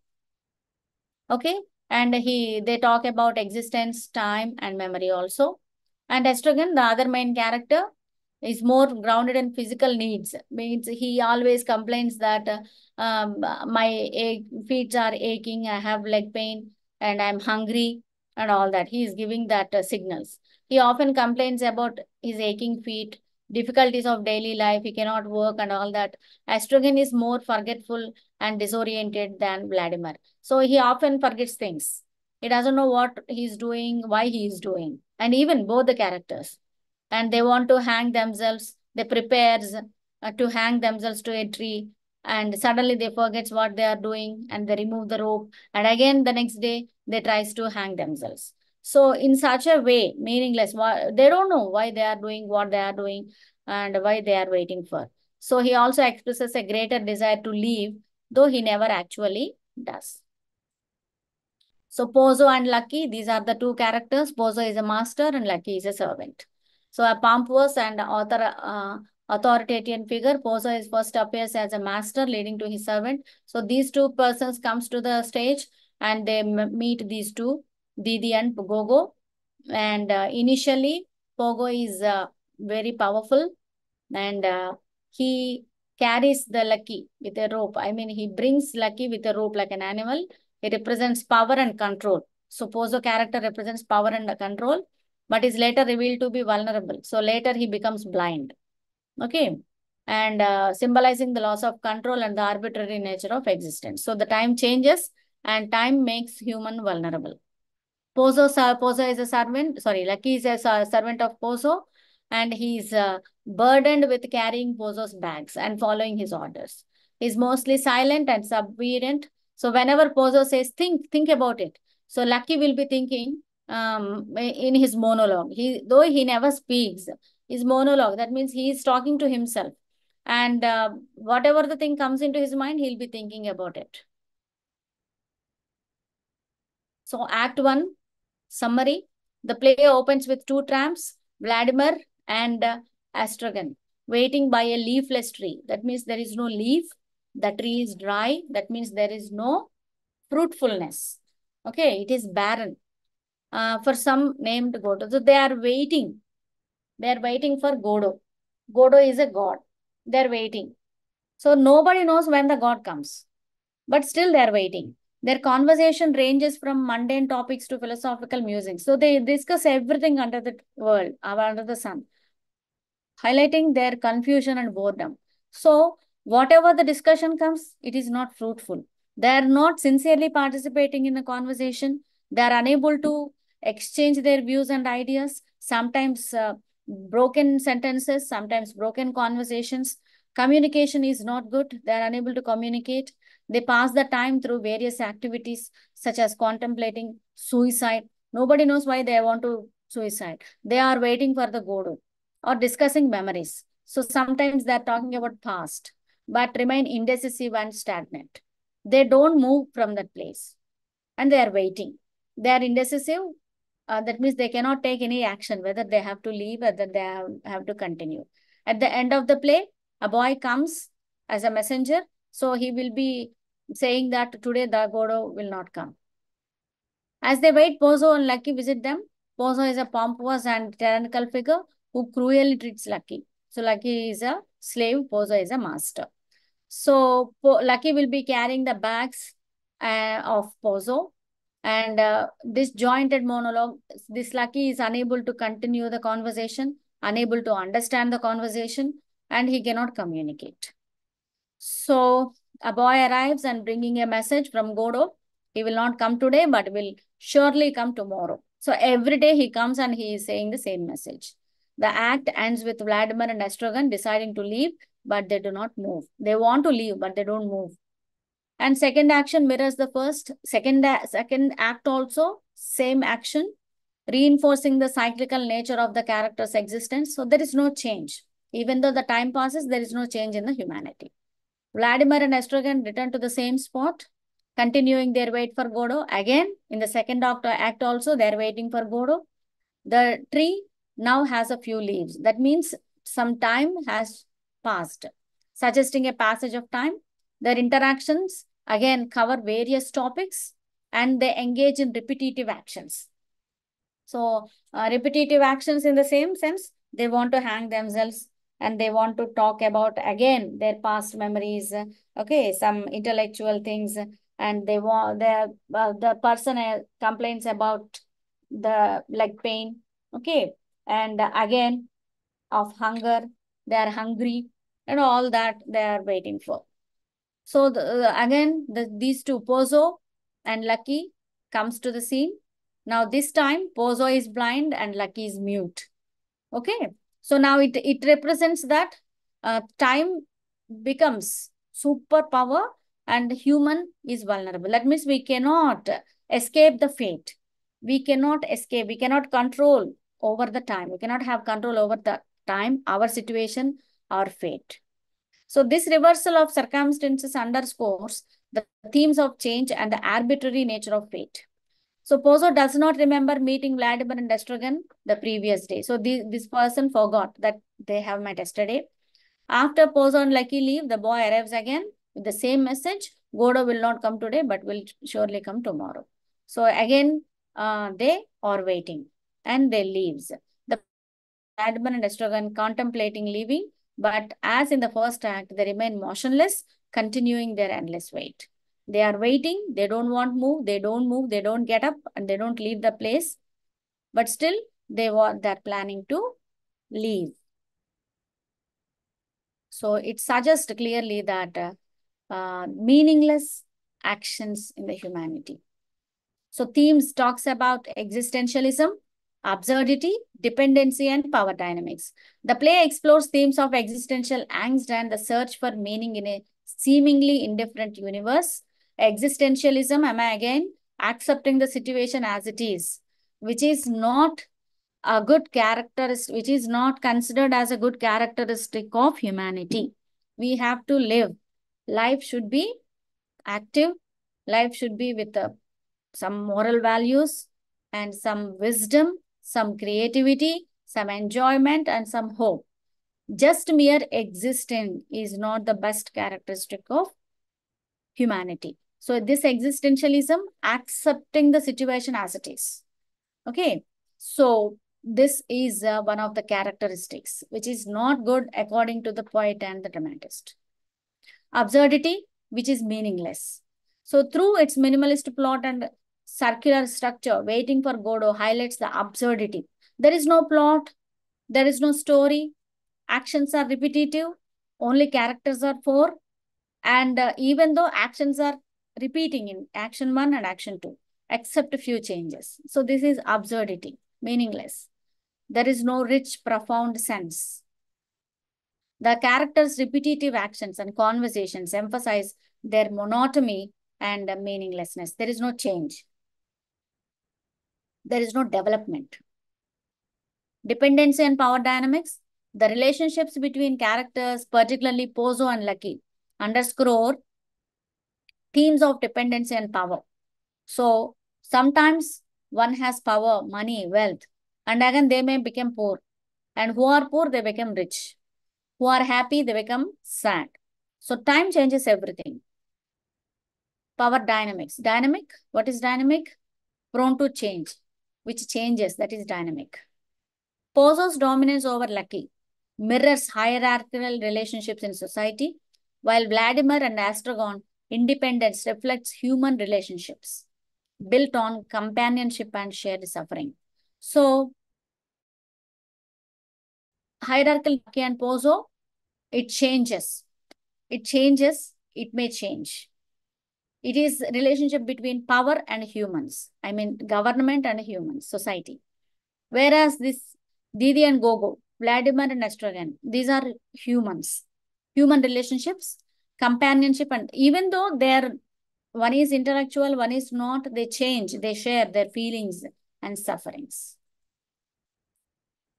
okay? And they talk about existence, time, and memory also. And Estrogen, the other main character, is more grounded in physical needs. Means he always complains that my feet are aching, I have leg pain, and I'm hungry, and all that. He is giving that signals. He often complains about his aching feet, difficulties of daily life, he cannot work, and all that. Estrogen is more forgetful and disoriented than Vladimir. So he often forgets things. He doesn't know what he's doing, why he is doing, and even both the characters. And they want to hang themselves. They prepares to hang themselves to a tree, and suddenly they forgets what they are doing, and they remove the rope. And again, the next day, they tries to hang themselves. So in such a way, meaningless. They don't know why they are doing what they are doing and why they are waiting for. So he also expresses a greater desire to leave, though he never actually does. So Pozo and Lucky, these are the two characters. Pozo is a master and Lucky is a servant. So a pompous and authoritarian figure, Pozo is first appears as a master leading to his servant. So these two persons comes to the stage and they meet these two, Didi and Gogo. And initially, Pogo is very powerful and he carries the Lucky with a rope. I mean, he brings Lucky with a rope like an animal. It represents power and control. So Pozo character represents power and control, but is later revealed to be vulnerable. So later he becomes blind. Okay. And symbolizing the loss of control and the arbitrary nature of existence. So the time changes and time makes human vulnerable. Pozo is a servant, sorry, Lucky is a servant of Pozo, and he's burdened with carrying Pozo's bags and following his orders. He's mostly silent and subservient. So whenever Pozo says, think about it. So Lucky will be thinking in his monologue. Though he never speaks, his monologue, that means he is talking to himself. And whatever the thing comes into his mind, he'll be thinking about it. So Act 1, summary. The play opens with two tramps, Vladimir and Astragan, waiting by a leafless tree. That means there is no leaf. The tree is dry. That means there is no fruitfulness. Okay, it is barren. For some named Godo. So they are waiting. They are waiting for Godo. Godo is a god. They are waiting. So nobody knows when the god comes. But still they are waiting. Their conversation ranges from mundane topics to philosophical musings. So they discuss everything under the world, under the sun, highlighting their confusion and boredom. So whatever the discussion comes, it is not fruitful. They are not sincerely participating in the conversation. They are unable to exchange their views and ideas. Sometimes broken sentences, sometimes broken conversations. Communication is not good. They are unable to communicate. They pass the time through various activities such as contemplating suicide. Nobody knows why they want to suicide. They are waiting for the Godot or discussing memories. So sometimes they're talking about past, but remain indecisive and stagnant. They don't move from that place and they are waiting. They are indecisive. That means they cannot take any action, whether they have to leave, whether they have to continue. At the end of the play, a boy comes as a messenger. So he will be saying that today the Godo will not come. As they wait, Pozo and Lucky visit them. Pozo is a pompous and tyrannical figure who cruelly treats Lucky. So Lucky is a slave, Pozo is a master. So Lucky will be carrying the bags of Pozo. And disjointed monologue, this Lucky is unable to continue the conversation, unable to understand the conversation, and he cannot communicate. So a boy arrives and bringing a message from Godo. He will not come today, but will surely come tomorrow. So every day he comes and he is saying the same message. The act ends with Vladimir and Estrogen deciding to leave, but they do not move. They want to leave, but they don't move. And second action mirrors the first. Second act also, same action, reinforcing the cyclical nature of the character's existence. So there is no change. Even though the time passes, there is no change in the humanity. Vladimir and Estrogen return to the same spot, continuing their wait for Godo. Again, in the second act also, they are waiting for Godo. The tree now has a few leaves. That means some time has passed, suggesting a passage of time. Their interactions, again, cover various topics and they engage in repetitive actions. So, repetitive actions in the same sense, they want to hang themselves and they want to talk about again their past memories, okay, some intellectual things, and they want the person complains about the leg pain, okay, and again of hunger, they are hungry, and all that they are waiting for. So again, these two, Pozo and Lucky, comes to the scene. Now this time, Pozo is blind and Lucky is mute. Okay. So now it represents that time becomes superpower and human is vulnerable. That means we cannot escape the fate. We cannot escape. We cannot control over the time. We cannot have control over the time, our situation, our fate. So this reversal of circumstances underscores the themes of change and the arbitrary nature of fate. So Pozo does not remember meeting Vladimir and Estrogen the previous day. So this person forgot that they have met yesterday. After Pozo and Lucky leave, the boy arrives again with the same message. Godo will not come today, but will surely come tomorrow. So again, they are waiting and they leaves. The Vladimir and Estrogen contemplating leaving, but as in the first act, they remain motionless, continuing their endless wait. They are waiting, they don't want move, they don't get up, and they don't leave the place. But still, they're planning to leave. So it suggests clearly that meaningless actions in the humanity. So themes talks about existentialism, absurdity, dependency, and power dynamics. The play explores themes of existential angst and the search for meaning in a seemingly indifferent universe. Existentialism, am I again, accepting the situation as it is, which is not a good characteristic, which is not considered as a good characteristic of humanity. We have to live. Life should be active. Life should be with some moral values and some wisdom, some creativity, some enjoyment, and some hope. Just mere existing is not the best characteristic of humanity. So this existentialism, accepting the situation as it is. Okay. So this is one of the characteristics, which is not good according to the poet and the dramatist. Absurdity, which is meaningless. So through its minimalist plot and circular structure, Waiting for Godot highlights the absurdity. There is no plot, there is no story, actions are repetitive, only characters are four, and even though actions are repeating in action 1 and action 2, except a few changes. So this is absurdity, meaningless. There is no rich, profound sense. The characters' repetitive actions and conversations emphasize their monotony and meaninglessness. There is no change. There is no development. Dependency and power dynamics. The relationships between characters, particularly Pozo and Lucky, underscore themes of dependency and power. So sometimes one has power, money, wealth, and again they may become poor. And who are poor, they become rich. Who are happy, they become sad. So time changes everything. Power dynamics. Dynamic, what is dynamic? Prone to change, which changes, that is dynamic. Pozo's dominance over Lucky mirrors hierarchical relationships in society, while Vladimir and Astragon independence reflects human relationships built on companionship and shared suffering. So, hierarchical Lucky and Pozo, it changes. It changes, it may change. It is relationship between power and humans. I mean, government and humans, society. Whereas this Didi and Gogo, Vladimir and Estrogen, these are humans. Human relationships, companionship, and even though they're one is intellectual, one is not, they change, they share their feelings and sufferings.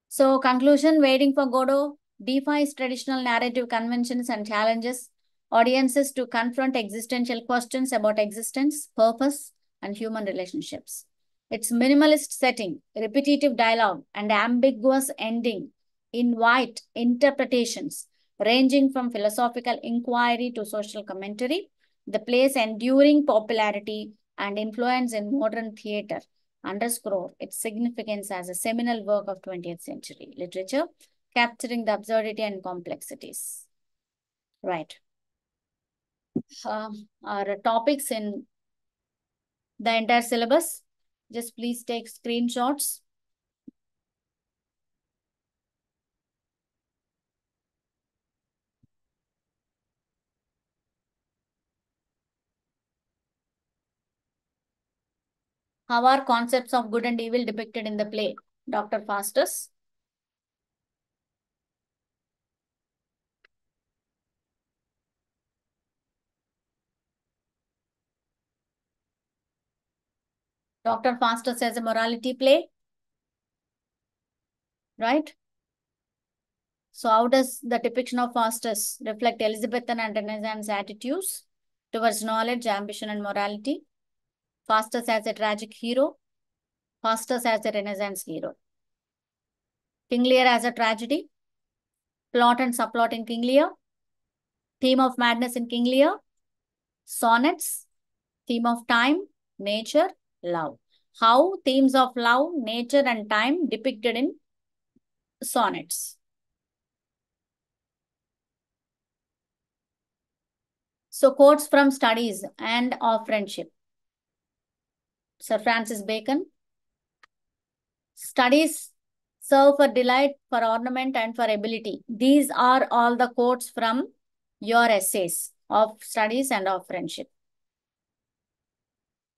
So conclusion, Waiting for Godot defies traditional narrative conventions and challenges audiences to confront existential questions about existence, purpose, and human relationships. Its minimalist setting, repetitive dialogue, and ambiguous ending invite interpretations ranging from philosophical inquiry to social commentary. The play's enduring popularity and influence in modern theater underscore its significance as a seminal work of 20th century literature, capturing the absurdity and complexities. Right. Our topics in the entire syllabus. Just please take screenshots. How are concepts of good and evil depicted in the play? Dr. Faustus. Dr. Faustus has a morality play, right? So how does the depiction of Faustus reflect Elizabethan and Renaissance attitudes towards knowledge, ambition, and morality? Faustus as a tragic hero, Faustus as a Renaissance hero. King Lear as a tragedy, plot and subplot in King Lear, theme of madness in King Lear, sonnets, theme of time, nature, love. How themes of love, nature, and time depicted in sonnets. So, quotes from studies and of friendship. Sir Francis Bacon. Studies serve for delight, for ornament, and for ability. These are all the quotes from your essays of studies and of friendship.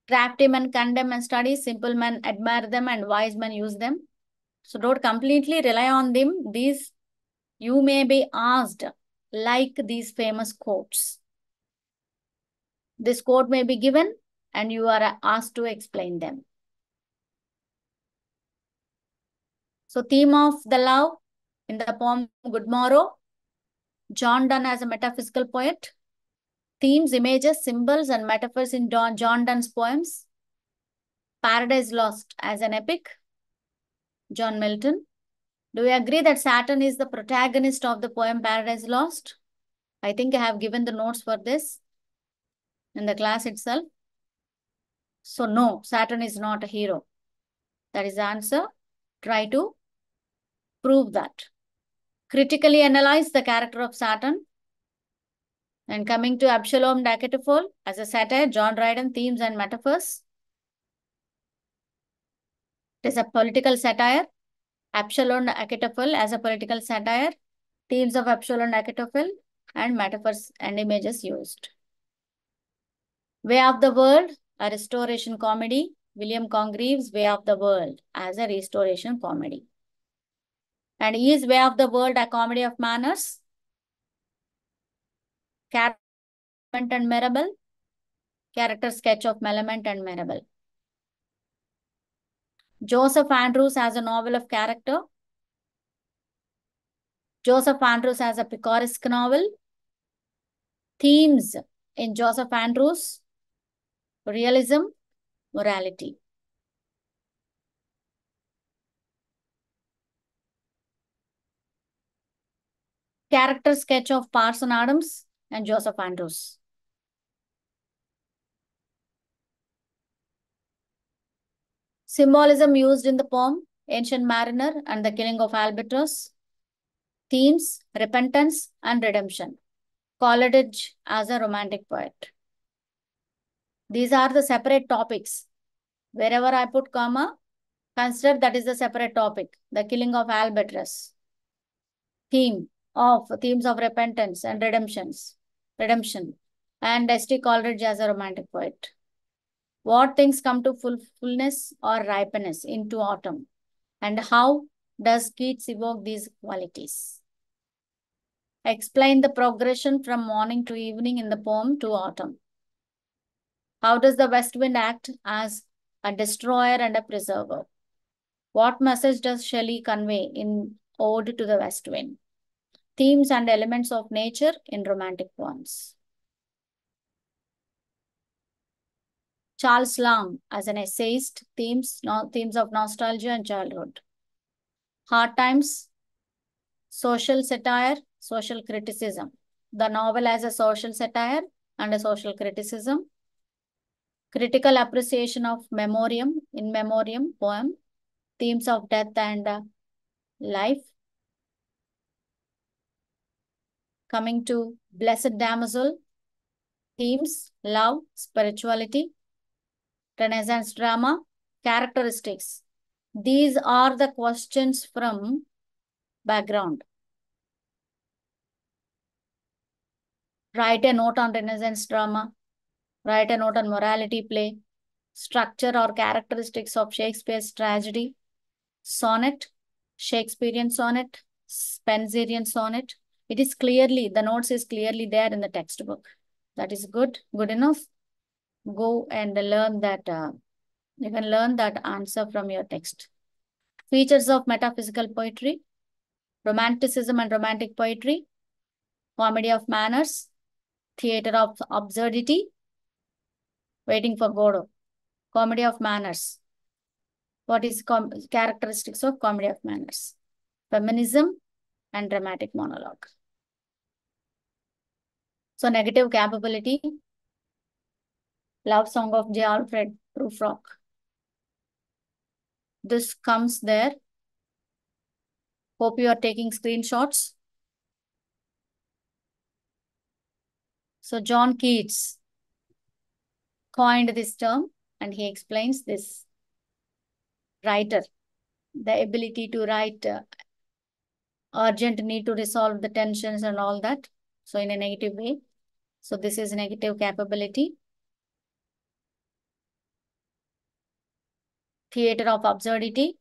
Crafty men condemn and study, simple men admire them, and wise men use them. So don't completely rely on them. These you may be asked like these famous quotes. This quote may be given and you are asked to explain them. So theme of the love in the poem Good Morrow. John Donne as a metaphysical poet. Themes, images, symbols, and metaphors in John Donne's poems. Paradise Lost as an epic. John Milton. Do you agree that Saturn is the protagonist of the poem Paradise Lost? I think I have given the notes for this in the class itself. So no, Saturn is not a hero. That is the answer. Try to prove that. Critically analyze the character of Saturn. And coming to Absalom and Achitophel as a satire, John Dryden, themes and metaphors. It is a political satire. Absalom and Achitophel as a political satire. Themes of Absalom and Achitophel and metaphors and images used. Way of the World, a restoration comedy. William Congreve's Way of the World as a restoration comedy. And is Way of the World a comedy of manners? Character and Mirabell. Character sketch of Mellement and Mirabell. Joseph Andrews as a novel of character. Joseph Andrews as a picaresque novel. Themes in Joseph Andrews: realism, morality. Character sketch of Parson Adams and Joseph Andrews. Symbolism used in the poem: Ancient Mariner and the Killing of Albatross. Themes: repentance and redemption. Coleridge as a romantic poet. These are the separate topics. Wherever I put comma, consider that is the separate topic. The Killing of Albatross. Themes of repentance and redemption. And S.T. Coleridge as a romantic poet. What things come to fullness or ripeness into autumn? And how does Keats evoke these qualities? Explain the progression from morning to evening in the poem to autumn. How does the west wind act as a destroyer and a preserver? What message does Shelley convey in Ode to the West Wind? Themes and elements of nature in romantic poems. Charles Lamb as an essayist, themes of nostalgia and childhood. Hard Times, social satire, social criticism. The novel as a social satire and a social criticism. Critical appreciation of memoriam, in memoriam poem. Themes of death and life. Coming to Blessed Damozel. Themes: love, spirituality. Renaissance drama, characteristics. These are the questions from background. Write a note on Renaissance drama. Write a note on morality play. Structure or characteristics of Shakespeare's tragedy. Sonnet, Shakespearean sonnet, Spenserian sonnet. It is clearly, the notes is clearly there in the textbook. That is good enough. Go and learn that. You can learn that answer from your text. Features of metaphysical poetry: romanticism and romantic poetry, comedy of manners, theater of absurdity, Waiting for Godot. Comedy of manners. What is characteristics of comedy of manners? Feminism and dramatic monologue. So negative capability, love song of J. Alfred Prufrock. This comes there. Hope you are taking screenshots. So John Keats coined this term and he explains this writer, the ability to write urgent need to resolve the tensions and all that. So in a negative way. So this is negative capability. Theater of absurdity.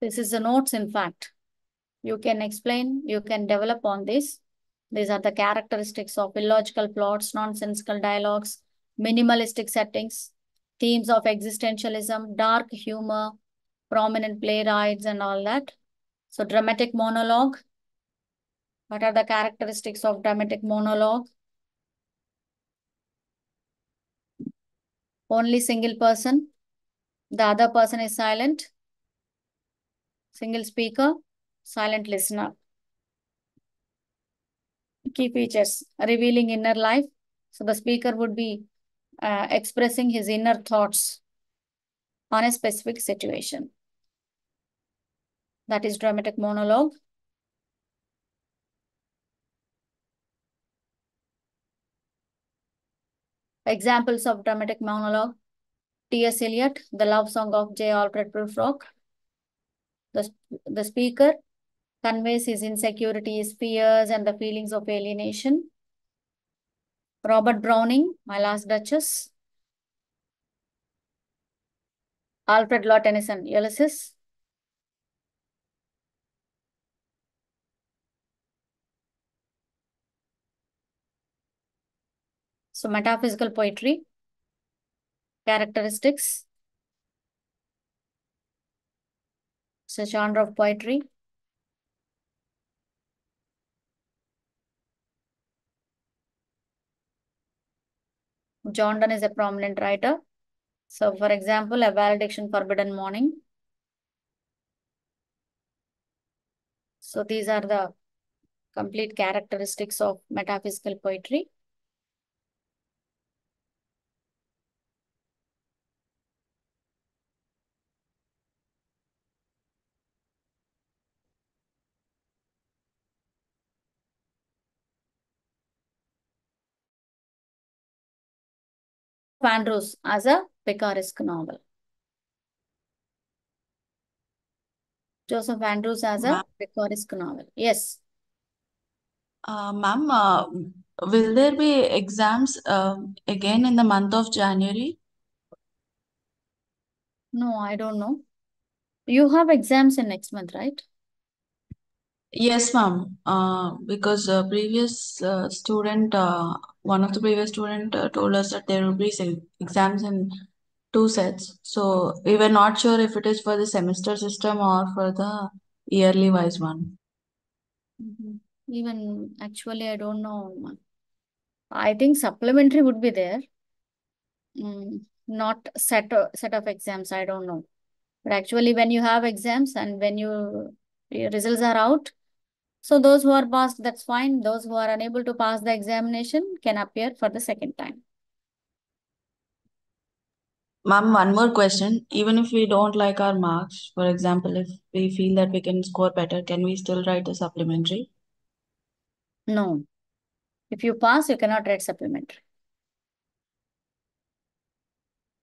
This is the notes, in fact. You can explain, you can develop on this. These are the characteristics of illogical plots, nonsensical dialogues, minimalistic settings, themes of existentialism, dark humor, prominent playwrights and all that. So dramatic monologue. What are the characteristics of dramatic monologue? Only single person. The other person is silent. Single speaker, silent listener. Key features, revealing inner life. So the speaker would be expressing his inner thoughts on a specific situation. That is dramatic monologue. Examples of dramatic monologue. T.S. Eliot, The Love Song of J. Alfred Prufrock. The speaker conveys his insecurities, fears, and the feelings of alienation. Robert Browning, My Last Duchess. Alfred Lord Tennyson, Ulysses. So metaphysical poetry. Characteristics. It's a genre of poetry. John Donne is a prominent writer. So for example, A Valediction, Forbidden Morning. So these are the complete characteristics of metaphysical poetry. Andrews as a picaresque novel. Joseph Andrews as a picaresque novel. Yes. Ma'am, will there be exams again in the month of January? No, I don't know. You have exams in next month, right? Yes, ma'am. Because previous student, one of the previous student told us that there will be exams in two sets. So we were not sure if it is for the semester system or for the yearly wise one. Even actually, I don't know. I think supplementary would be there. Not set of exams. I don't know. But actually, when you have exams and when your results are out, so those who are passed, that's fine. Those who are unable to pass the examination can appear for the second time. Ma'am, one more question. Even if we don't like our marks, for example, if we feel that we can score better, can we still write the supplementary? No. If you pass, you cannot write supplementary.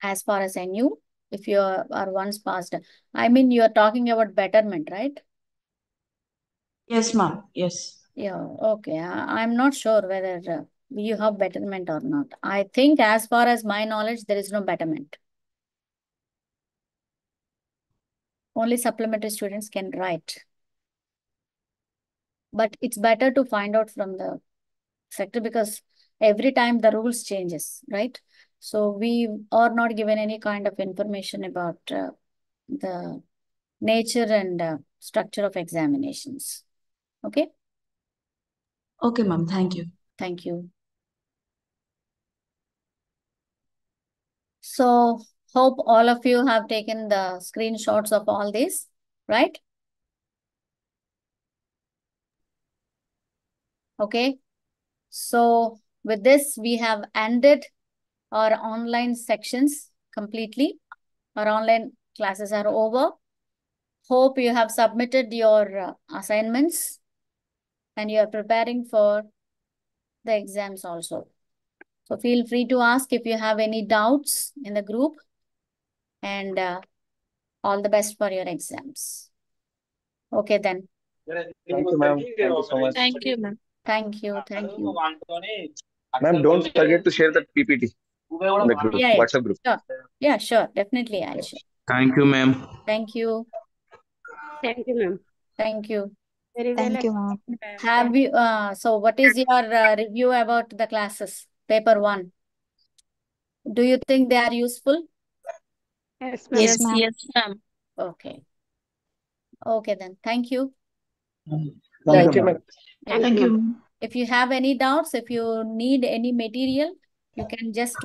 As far as I knew, if you are once passed, I mean, you are talking about betterment, right? Yes, ma'am. Yes. Yeah, okay. I'm not sure whether you have betterment or not. I think as far as my knowledge, there is no betterment. Only supplementary students can write. But it's better to find out from the sector because every time the rules changes, right? So we are not given any kind of information about the nature and structure of examinations. Okay? Okay, ma'am. Thank you. Thank you. So hope all of you have taken the screenshots of all this, right? Okay. So with this, we have ended our online sections completely. Our online classes are over. Hope you have submitted your assignments and you are preparing for the exams also. So feel free to ask if you have any doubts in the group, and all the best for your exams. Okay then. Thank you, ma'am. Thank you so much. Thank you, ma'am. Thank you. Thank you. Ma'am, don't forget to share that PPT in the group, Yeah. WhatsApp group. Sure. Yeah, sure. Definitely I'll share. Thank you, ma'am. Thank you. Thank you, ma'am. Thank you. Very well. Thank you, ma'am. Have you, so what is your review about the classes? Paper 1. Do you think they are useful? Yes, ma'am. Yes, ma'am. Yes, ma'am. Okay. Okay then. Thank you. Thank you, ma'am. Thank you, ma'am. If you have any doubts, if you need any material, you can just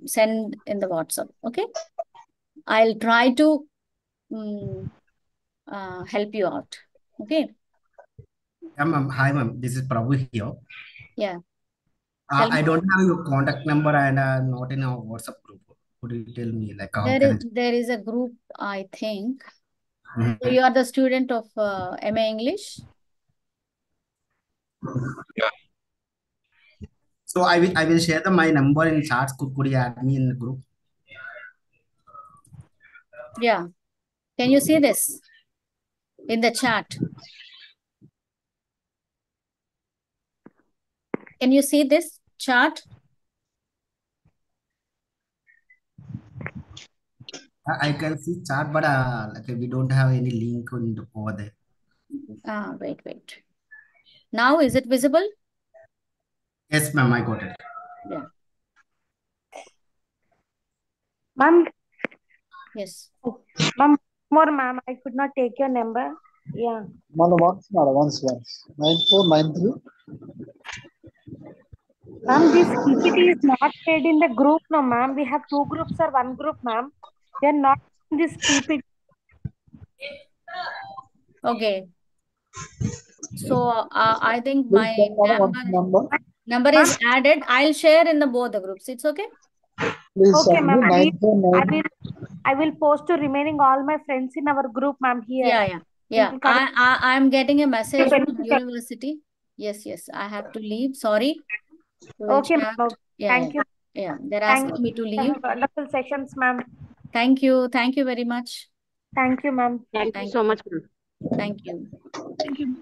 send in the WhatsApp. Okay. I'll try to help you out. Okay. Yeah, ma'am. Hi, ma'am. This is Prabhu here. Yeah. Tell I me. don't have your contact number and not in our WhatsApp group. Could you tell me like how can There is a group, I think. I... So you are the student of MA English? So I will share my number in chats. Could you add me in the group? Yeah. Can you see this in the chat? Can you see this chart? I can see chat, but like we don't have any link over there. Wait. Now is it visible? Yes, ma'am. I got it. Yeah. Ma'am, Yes. ma'am, more ma'am, I could not take your number. Yeah. Once. 9493. Ma'am, this PPT is not shared in the group, no ma'am. We have 2 groups or 1 group, ma'am. They are not in this PPT. Okay. So I think Please my send number is added. I'll share in the both the groups. It's okay? Please Okay, send ma'am. me 949. I will post to remaining all my friends in our group, ma'am, here. Yeah. I'm getting a message from university. Yes. I have to leave. Sorry. Okay, ma'am. Okay. Thank you. Yeah. They're asking me to leave. Wonderful sessions, ma'am. Thank you. Thank you very much. Thank you, ma'am. Thank you so much, ma'am. Thank you. Thank you.